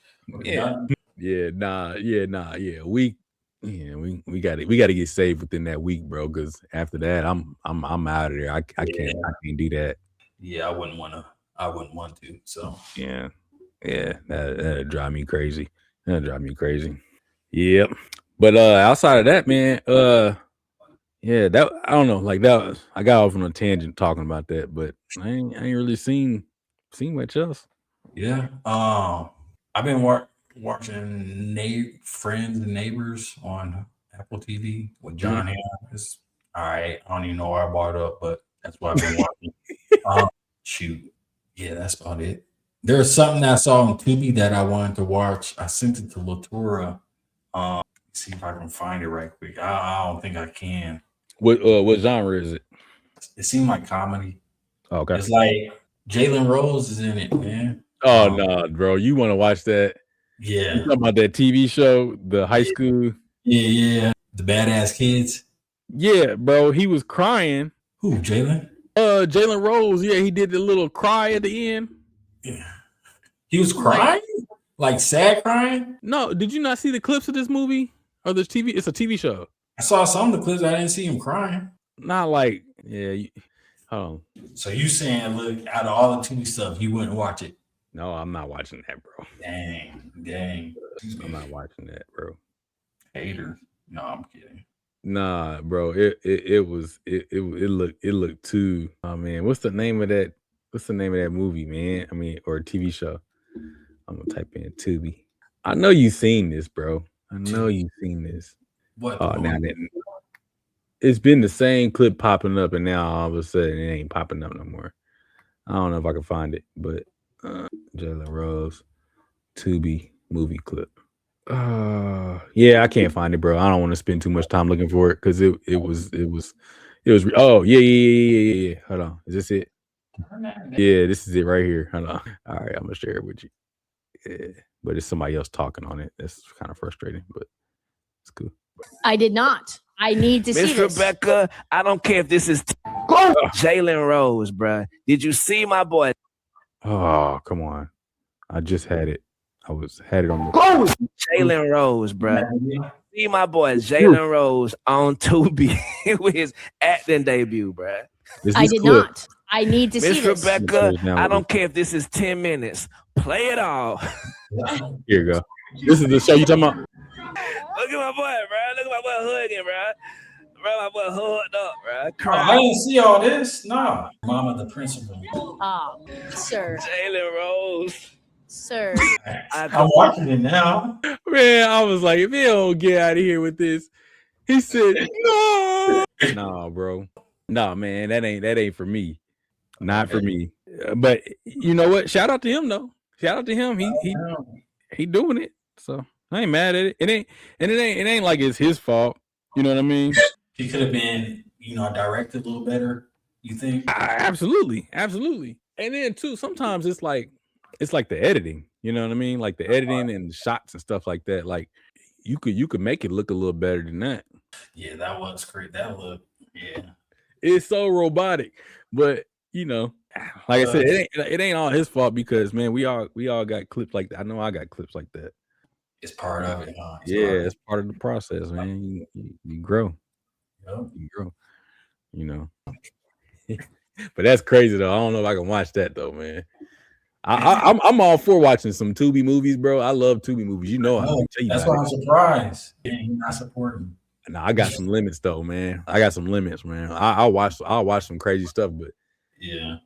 Yeah. We got to get saved within that week, bro. Because after that, I'm out of there. I can't do that. Yeah, I wouldn't want to. So yeah, that'd drive me crazy. Yep. But outside of that, man, that I don't know. Like that was, I got off on a tangent talking about that, but I ain't really seen much else. Yeah. I've been watching Friends and Neighbors on Apple TV with John Hamm. It's all right. I don't even know why I brought it up, but that's what I've been watching. Shoot. Yeah, that's about it. There's something I saw on Tubi that I wanted to watch. I sent it to Latura. See if I can find it right quick. I don't think I can. What genre is it? It seemed like comedy. Oh, okay. It's like Jalen Rose is in it, man. Oh no, bro. You want to watch that? Yeah. You talking about that TV show, the high school? Yeah. The Badass Kids. Yeah, bro. He was crying. Who, Jalen? Jalen Rose. Yeah, he did the little cry at the end. Yeah. He was crying? Like sad crying? No, did you not see the clips of this movie or this TV? It's a TV show. I saw some of the clips. I didn't see him crying. Not like, hold on. So you saying, look, out of all the TV stuff, you wouldn't watch it? No, I'm not watching that, bro. Dang. I'm not watching that, bro. Hater. No, I'm kidding. Nah, bro. It looked too. Oh man, what's the name of that movie, man? I mean, or TV show? I'm gonna type in Tubi. I know you've seen this, bro. I know you've seen this. What? Now it's been the same clip popping up, and now all of a sudden it ain't popping up no more. I don't know if I can find it, but Jalen Rose Tubi movie clip. Yeah, I can't find it, bro. I don't want to spend too much time looking for it because it was. Oh yeah. Hold on, is this it? Yeah, this is it right here. Hold on. All right, I'm gonna share it with you. Yeah, but it's somebody else talking on it. That's kind of frustrating, but it's cool. I did not. I need to see Miss this. Rebecca, I don't care if this is Jalen Rose, bruh. Did you see my boy? Oh, come on. I just had it. Had it on the Jalen Rose, bruh. See my boy Jalen Rose on Tubi with his acting debut, bruh. I did not. I need to see Miss this. Rebecca, I don't care if this is 10 minutes. Play it all. Here you go. This is the show you talking about? Look at my boy, bro. Look at my boy hugging, bro. Bro, my boy hugged up, bro. I didn't see all this. No. Mama, the principal. Sir. Jalen Rose. Sir. I'm watching it now. Man, I was like, if he don't get out of here with this, he said, no. Nah, bro. Nah, man, that ain't for me. Not for me. But you know what? Shout out to him though. Shout out to him. He doing it. So I ain't mad at it. It ain't like it's his fault. You know what I mean? He could have been, directed a little better. You think? Absolutely. And then too, sometimes it's like the editing. You know what I mean? Like the editing and the shots and stuff like that. Like you could make it look a little better than that. Yeah, that was great. That looked, yeah. It's so robotic, but like I said, it ain't all his fault because man, we all got clips like that. I know I got clips like that. It's part of it, huh? It's part of the process, man. You grow. Yep. You grow. But that's crazy though. I don't know if I can watch that though, man. I'm all for watching some Tubi movies, bro. I love Tubi movies. I can tell you that's why I'm surprised. Yeah, you're not supporting. Nah, I got some limits though, man. I got some limits, man. I'll watch some crazy stuff, but Yeah,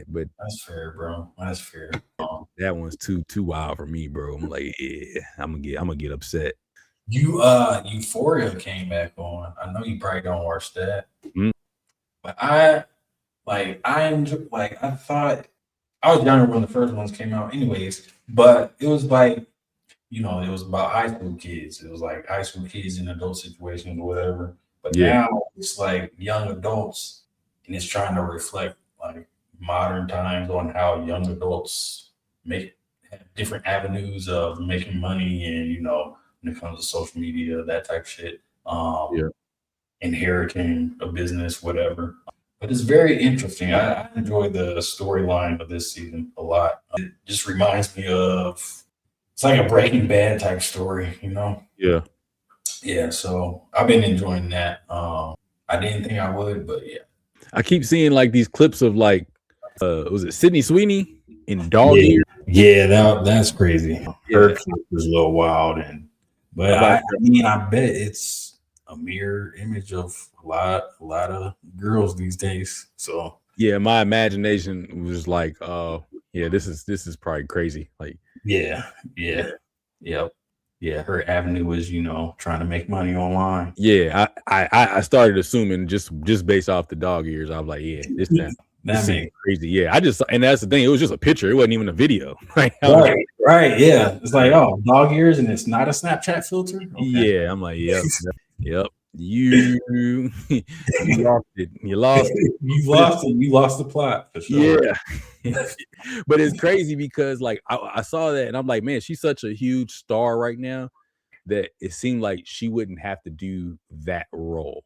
but that's fair, bro. That's fair. that one's too wild for me, bro. I'm like, yeah, I'm gonna get upset. Euphoria came back on. I know you probably don't watch that, but I enjoy, I thought I was younger when the first ones came out, anyways. But it was like, it was about high school kids. It was like high school kids in adult situations or whatever. But now it's like young adults, and it's trying to reflect like modern times on how young adults have different avenues of making money, and when it comes to social media, that type of shit. Inheriting a business, whatever. But it's very interesting. I enjoy the storyline of this season a lot. It just reminds me of, it's like a Breaking Bad type story, Yeah. Yeah, so I've been enjoying that. I didn't think I would, but yeah. I keep seeing like these clips of like, was it Sydney Sweeney in Dog Years? Yeah, that's crazy. Her clip was a little wild, but I bet it's a mirror image of a lot of girls these days. So yeah, my imagination was like, this is probably crazy. Like, her avenue was, trying to make money online. Yeah, I started assuming just based off the Dog Years. I was like, yeah, this makes crazy. Yeah, and that's the thing. It was just a picture. It wasn't even a video. Right. Yeah. It's like, Dog Years, and it's not a Snapchat filter. Okay. Yeah, I'm like, yep. You lost it. You lost it. You lost the plot for sure. Yeah. But it's crazy because like I saw that and I'm like, man, she's such a huge star right now that it seemed like she wouldn't have to do that role.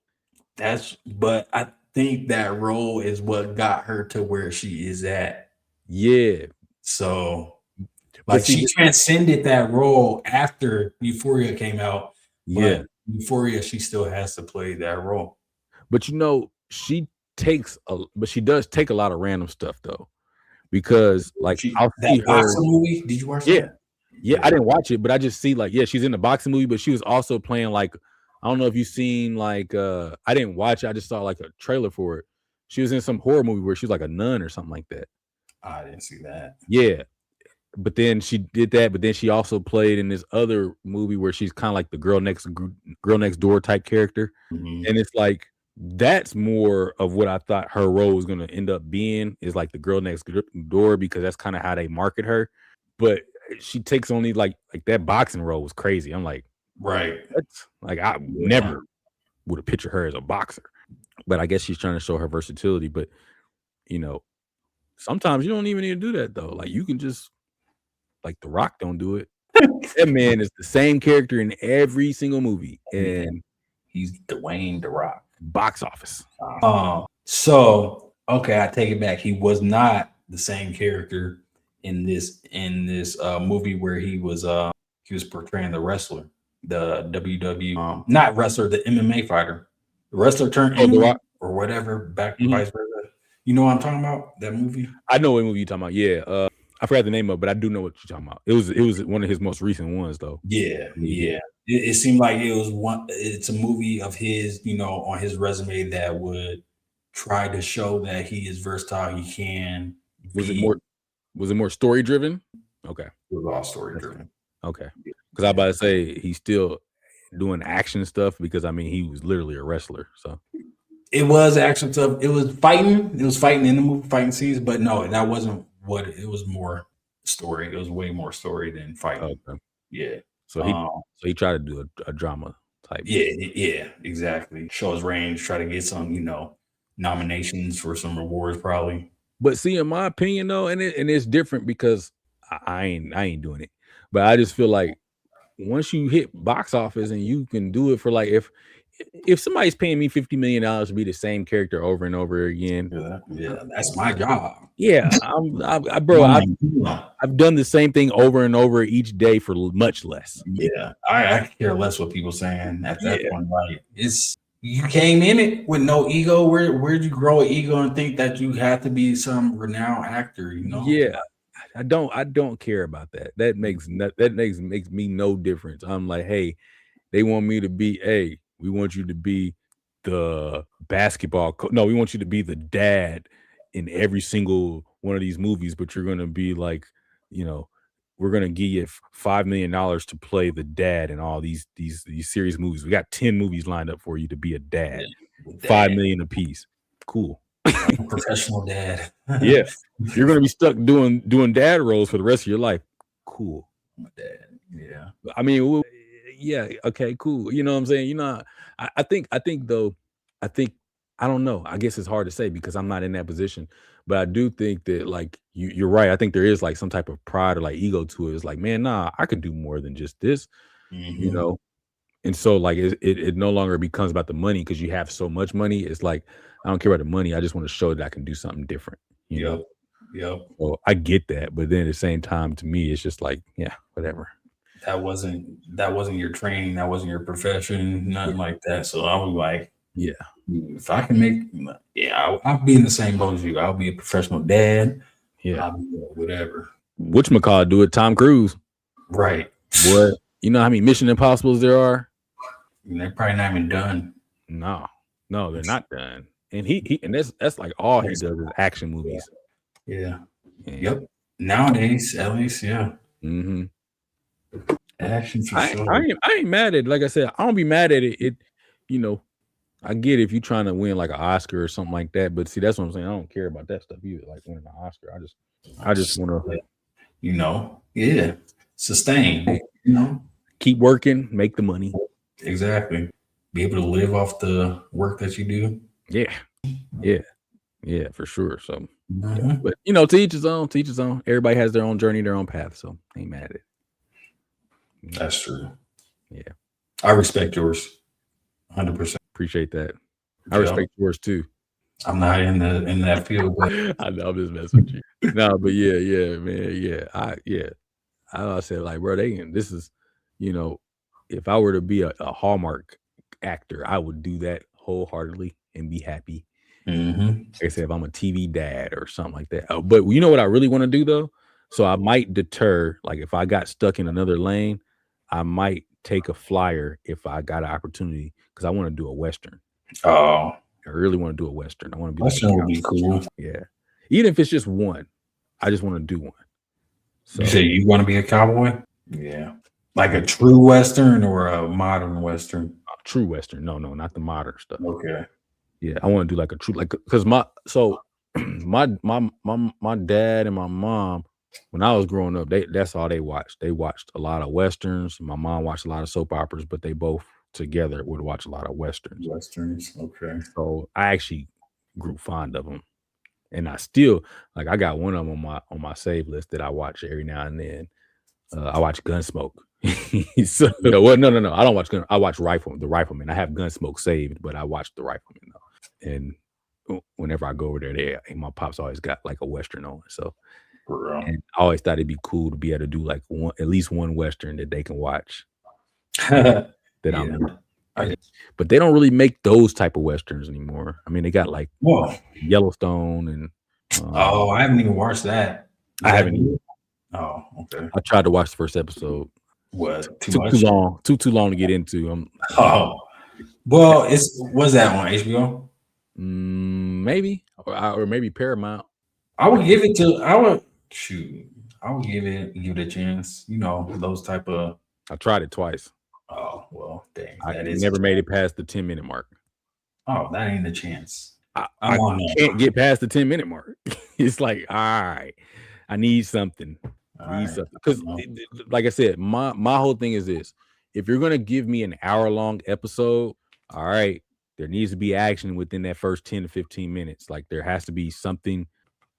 But I think that role is what got her to where she is at. Yeah. So like she transcended that role after Euphoria came out. Yeah. Euphoria, she still has to play that role. But she does take a lot of random stuff though. Because like I'll see her boxing movie. Did you watch that? Yeah, I didn't watch it, but I just see like, she's in the boxing movie, but she was also playing like, I don't know if you've seen like I didn't watch it, I just saw like a trailer for it. She was in some horror movie where she was like a nun or something like that. I didn't see that. Yeah. But then she did that, but then she also played in this other movie where she's kind of like the girl next door type character. Mm-hmm. And it's like that's more of what I thought her role was going to end up being, is like the girl next door, because that's kind of how they market her. But she takes only like that boxing role was crazy. I'm like, right. That's like I never would have pictured her as a boxer. But I guess she's trying to show her versatility. But sometimes you don't even need to do that though. Like you can just, like The Rock don't do it. That man is the same character in every single movie, and he's Dwayne The Rock. Box office. So okay, I take it back. He was not the same character in this movie where he was portraying the wrestler, the WWE, not wrestler, the MMA fighter, the wrestler turned MMA or whatever, back to vice versa. You know what I'm talking about? That movie? I know what movie you're talking about. Yeah. I forgot the name of it, but I do know what you're talking about. It was one of his most recent ones, though. Yeah. It seemed like it was one. It's a movie of his, on his resume that would try to show that he is versatile. He can. Was it more story driven? Okay. It was all story driven. Okay. Because I was about to say he's still doing action stuff, because I mean he was literally a wrestler. So it was action stuff. It was fighting. It was fighting in the movie, fighting scenes. But no, that wasn't what it was. More story. It was way more story than fighting. Okay. Yeah. So he tried to do a drama type. Yeah, exactly. Show his range. Try to get some, nominations for some rewards, probably. But see, in my opinion, though, and it's different because I ain't doing it. But I just feel like once you hit box office and you can do it for like, if somebody's paying me $50 million to be the same character over and over again, yeah, that's my job. Yeah, I've done the same thing over and over each day for much less. Yeah, I care less what people saying at that point. Like, you came in it with no ego. Where'd you grow an ego and think that you had to be some renowned actor? Yeah, I don't care about that. That makes me no difference. I'm like, hey, they want me to be We want you to be the basketball coach. No, we want you to be the dad in every single one of these movies, but you're going to be like, we're going to give you $5 million to play the dad in all these series movies. We got 10 movies lined up for you to be a dad. $5 million a piece. Cool. Professional dad. Yeah. You're going to be stuck doing dad roles for the rest of your life. Cool. My dad. Yeah. I mean, yeah. Okay, cool. You know what I'm saying? I think I don't know. I guess it's hard to say because I'm not in that position, but I do think that like you're right. I think there is like some type of pride or like ego to it. It's like, man, nah, I could do more than just this, And so like it no longer becomes about the money because you have so much money. It's like, I don't care about the money. I just want to show that I can do something different. You know? Yep. So I get that, but then at the same time, to me, it's just like, yeah, whatever. That wasn't your training. That wasn't your profession. Nothing like that. So I was like, yeah, if I can make, I'll be in the same boat as you. I'll be a professional dad. Yeah, I'll be whatever. Whatchamacallit do it? Tom Cruise, right? What? You know how many Mission Impossibles there are? They're probably not even done. No, they're not done. And and that's like all he does is action movies. Yeah. Yep. Nowadays, at least, yeah. Mm-hmm. Action for sure. I ain't mad at it. Like I said, I don't be mad at it. I get if you're trying to win like an Oscar or something like that. But see, that's what I'm saying. I don't care about that stuff either. Like winning an Oscar. I just want to, sustain. Keep working, make the money. Exactly. Be able to live off the work that you do. Yeah, for sure. So, but to each his own. To each his own. Everybody has their own journey, their own path. So, ain't mad at it. That's true. Yeah, I respect yours, 100%. Appreciate that. I respect yours too. I'm not in that field, but I know I'm just messing with you. No, but yeah, man, I said like, bro, this is, if I were to be a Hallmark actor, I would do that wholeheartedly and be happy. Like I said, if I'm a TV dad or something like that. But you know what I really want to do though? So I might deter, like if I got stuck in another lane, I might take a flyer if I got an opportunity because I want to do a Western. Oh, I really want to do a Western. I want to be Western would be cool. Yeah. Even if it's just one, I just want to do one. So you say you want to be a cowboy? Yeah. Like a true Western or a modern Western? A true Western. No, not the modern stuff. Okay. Yeah, I want to do like a true, like, because my dad and my mom, when I was growing up, that's all they watched. They watched a lot of Westerns. My mom watched a lot of soap operas, but they both together would watch a lot of Westerns. Okay. So I actually grew fond of them, and I still like. I got one of them on my save list that I watch every now and then. I watch Gunsmoke. So, no, I don't watch I watch the Rifleman. I have Gunsmoke saved, but I watch the Rifleman though. And whenever I go over there, my pops always got like a Western on. So, and I always thought it'd be cool to be able to do like at least one Western that they can watch. But they don't really make those type of Westerns anymore. I mean, they got like Yellowstone and. I haven't even watched that. I haven't either. Oh, okay. I tried to watch the first episode. What? Too long to get into. Well, was that on HBO? Maybe or maybe Paramount. I would give it give it a chance. Those type of. I tried it twice. Oh well, dang! I never made it past the 10-minute mark. Oh, that ain't a chance. I can't get past the 10-minute mark. It's like, all right, I need something. Because, like I said, my whole thing is this: if you're gonna give me an hour-long episode, all right, there needs to be action within that first 10 to 15 minutes. Like there has to be something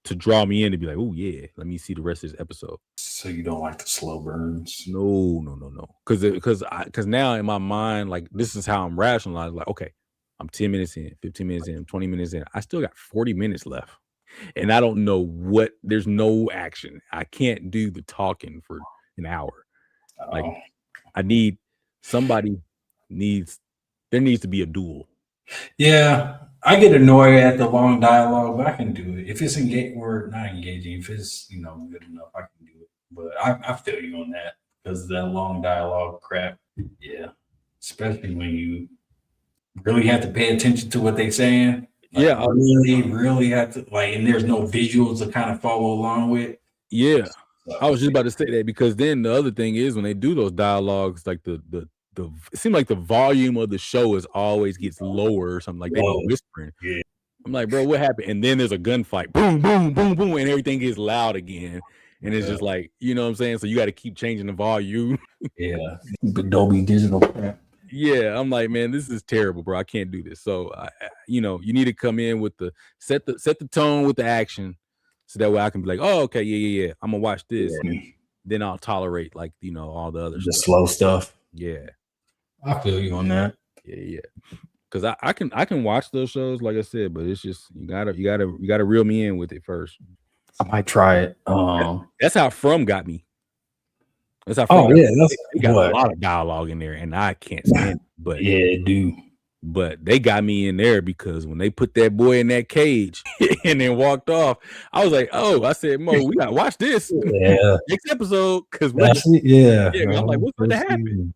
to draw me in to be like, oh yeah, let me see the rest of this episode. So you don't like the slow burns? No. Because now in my mind, like this is how I'm rationalizing. Like, okay, I'm 10 minutes in, 15 minutes in, 20 minutes in. I still got 40 minutes left. And I don't know there's no action. I can't do the talking for an hour. Like there needs to be a duel. Yeah, I get annoyed at the long dialogue, but I can do it. If it's engaging or not engaging, if it's, good enough, I can do it. But I feel you on that because that long dialogue crap. Yeah. Especially when you really have to pay attention to what they're saying. Like, Yeah, really have to and there's no visuals to kind of follow along with. Yeah, I was just about to say that because then the other thing is when they do those dialogues, like the it seems like the volume of the show is always gets lower or something like they be whispering. Yeah. I'm like, bro, what happened? And then there's a gunfight, boom, boom, boom, boom, and everything gets loud again. And it's just like, you know what I'm saying? So you got to keep changing the volume. Yeah, Dolby Digital. Yeah, I'm like, man, this is terrible, bro. I can't do this. So, you need to come in with the set the tone with the action, so that way I can be like, oh, okay, yeah. I'm gonna watch this. Yeah. Then I'll tolerate all the other slow stuff. Yeah, I feel you on that. Yeah. Because I can watch those shows, like I said, but it's just you gotta reel me in with it first. I might try it. That's how From got me. That's how. They got a lot of dialogue in there, and I can't stand it. But yeah, do. But they got me in there because when they put that boy in that cage and then walked off, I was like, "Oh!" I said, "Mo, we gotta watch this next episode." Because I'm like, "What's going to happen?"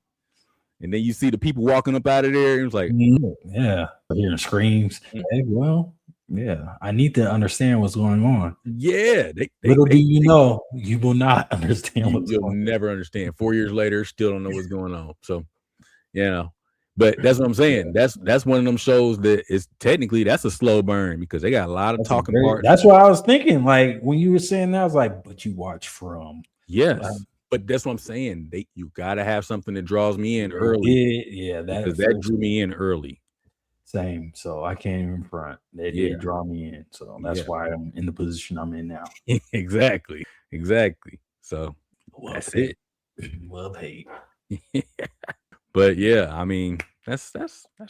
And then you see the people walking up out of there, and it's like, hearing screams. Hey, well, yeah, I need to understand what's going on. Yeah, little do you know, you will not understand what's going on. You'll never understand. 4 years later, still don't know what's going on. So, but that's what I'm saying. That's one of them shows that is technically that's a slow burn because they got a lot of talking parts. That's what I was thinking. Like when you were saying that, I was like, but you watch From. Yes. But that's what I'm saying. You gotta have something that draws me in early. Yeah, that drew me in early. Same. So I can't even front. They did draw me in. So that's why I'm in the position I'm in now. Exactly. So that's it. Love hate. But yeah, I mean, that's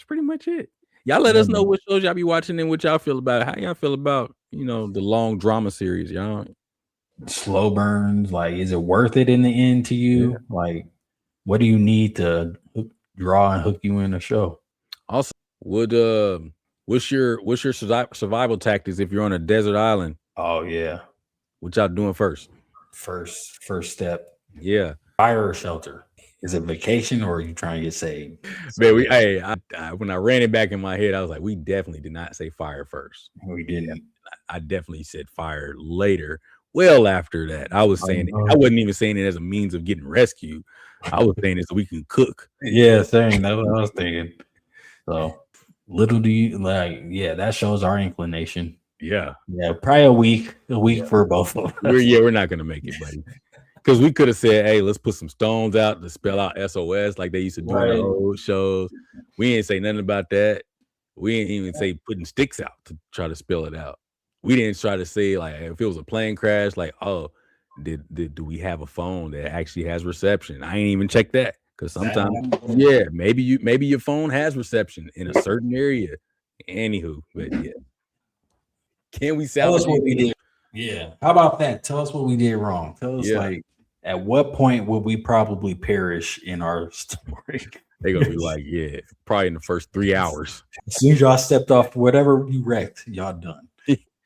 pretty much it. Y'all let us know what shows y'all be watching and what y'all feel about it. How y'all feel about the long drama series, y'all? Slow burns, like, is it worth it in the end to you? Like, what do you need to draw and hook you in a show? Also, what's your survival tactics if you're on a desert island? Oh yeah, what y'all doing first? First step, fire or shelter. Is it vacation or are you trying to get saved? Man, when I ran it back in my head, I was like, we definitely did not say fire first. We didn't. I definitely said fire later. Well, after that, I was saying I wasn't even saying it as a means of getting rescued. I was saying it so we can cook. Yeah, same. That's what I was thinking. So little do you that shows our inclination. Yeah, probably a week for both of us. We're not gonna make it, buddy. Because we could have said, hey, let's put some stones out to spell out SOS like they used to do in the old shows. We didn't say nothing about that. We didn't even say putting sticks out to try to spell it out. We didn't try to say, like, if it was a plane crash, like, oh, do we have a phone that actually has reception? I ain't even check that because sometimes, maybe your phone has reception in a certain area. Anywho, but can we salvage what we did? Yeah. How about that? Tell us what we did wrong. Tell us at what point would we probably perish in our story? They're gonna be like, probably in the first 3 hours. As soon as y'all stepped off whatever you wrecked, y'all done.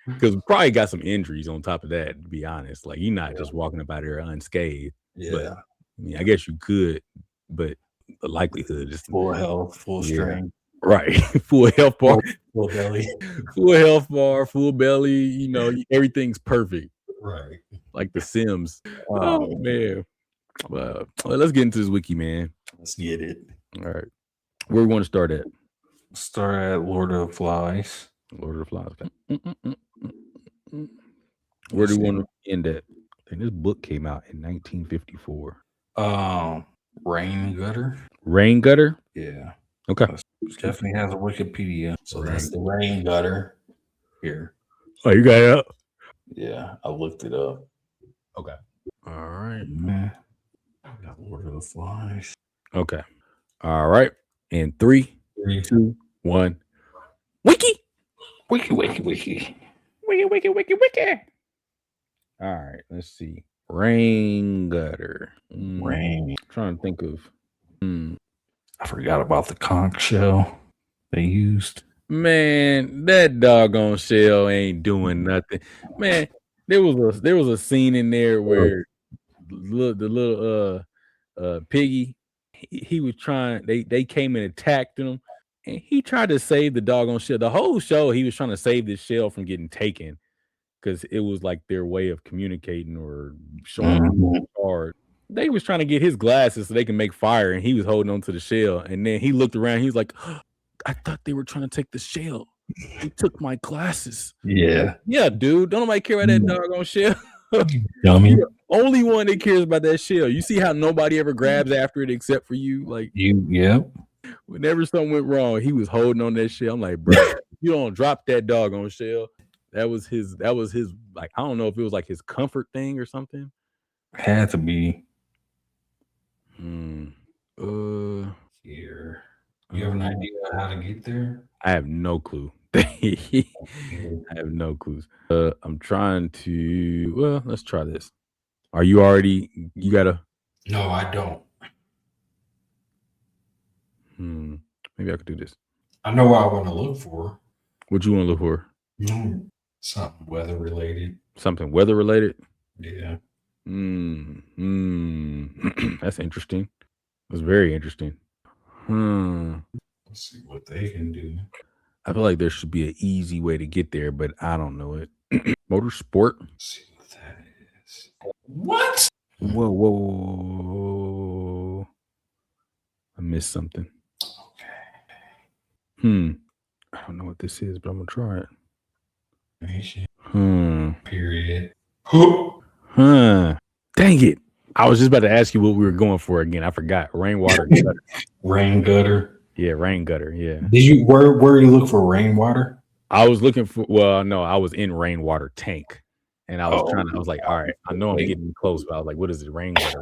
Because we probably got some injuries on top of that, to be honest. Like, you're not just walking up out here unscathed. Yeah. But, I mean, I guess you could, but the likelihood is full health, full strength. Right. Full health bar. Full belly. Full health bar, full belly. Everything's perfect. Right. Like the Sims. Oh man. Well, let's get into this wiki, man. Let's get it. All right. Where we want to start at? Start at Lord of the Flies. Lord of the Flies. Where do we want to end at? I think this book came out in 1954. Rain Gutter. Rain Gutter? Yeah. Okay. It definitely has a Wikipedia. So that's the Rain Gutter here. Oh, you got it up? Yeah, I looked it up. Okay. All right. I got Lord of the Flies. Okay. All right. In 3, 2, 1. Wiki. Wiki. Wiki. All right. Let's see. Rain Gutter. Rain. I'm trying to think of. I forgot about the conch shell they used. Man, that doggone shell ain't doing nothing. Man, there was a scene in there where the little piggy, he was trying. They came and attacked him, and he tried to save the doggone shell. The whole show, he was trying to save this shell from getting taken because it was like their way of communicating or showing hard. They was trying to get his glasses so they can make fire, and he was holding on to the shell. And then he looked around. He was like, I thought they were trying to take the shell. He took my glasses. Yeah, dude. Don't nobody care about that doggone shell. Dummy. You're the only one that cares about that shell. You see how nobody ever grabs after it except for you? Like whenever something went wrong, he was holding on that shell. I'm like, bro, you don't drop that doggone shell. That was his like, I don't know if it was like his comfort thing or something. Had to be. Here. You have an idea how to get there? I have no clue. I have no clues. I'm trying to. Well, let's try this. Are you already? You gotta. No, I don't. Maybe I could do this. I know what I want to look for. What you want to look for? Something weather related. Something weather related? Yeah. That's interesting. That's very interesting. Let's see what they can do. I feel like there should be an easy way to get there, but I don't know it. Motorsport. Let's see what that is. What? Whoa. I missed something. Okay. I don't know what this is, but I'm gonna try it. Period. Dang it. I was just about to ask you what we were going for again. I forgot. Rainwater gutter. Rain gutter. Yeah, rain gutter. Yeah. Did you where you look for rainwater? I was looking for I was in rainwater tank. And I was I was like, all right, I know I'm getting close, but I was like, what is it? Rain gutter.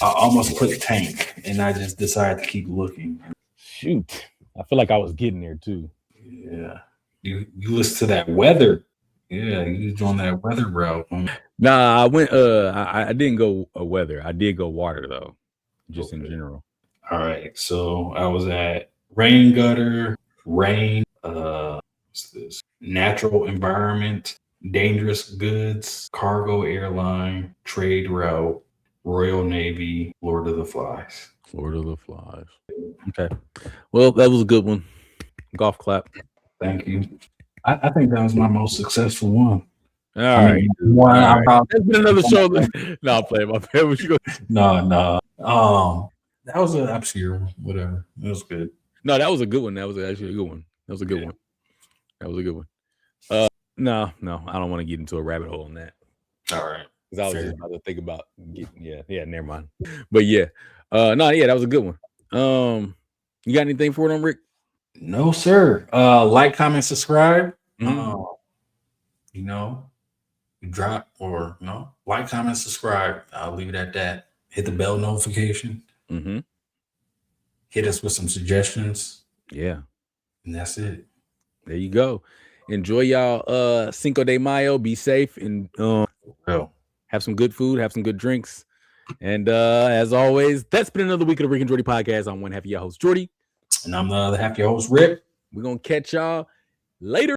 I almost put tank and I just decided to keep looking. Shoot. I feel like I was getting there too. Yeah. You listen to that weather. Yeah, you was doing that weather route. Nah, I went I didn't go weather. I did go water though. Just in general. All right. So I was at rain gutter, rain, what's this? Natural environment, dangerous goods, cargo airline, trade route, Royal Navy, Lord of the Flies. Okay. Well, that was a good one. Golf clap. Thank you. I think that was my most successful one. All right. That's been another show. No, I'm playing my bad. What you going? No. That was an obscure whatever. It was good. No, that was a good one. That was actually a good one. That was a good one. No, I don't want to get into a rabbit hole on that. All right. Because I was just about to think about getting, never mind. But that was a good one. You got anything for it on Rick? No, sir. Like, comment, subscribe. Drop or no. Like, comment, subscribe. I'll leave it at that. Hit the bell notification. Hit us with some suggestions. Yeah. And that's it. There you go. Enjoy y'all Cinco de Mayo. Be safe and have some good food, have some good drinks. And as always, that's been another week of the Rick and Jordy Podcast. I'm one half of your host, Jordy. And I'm the other half of your host, Rick. We're going to catch y'all later.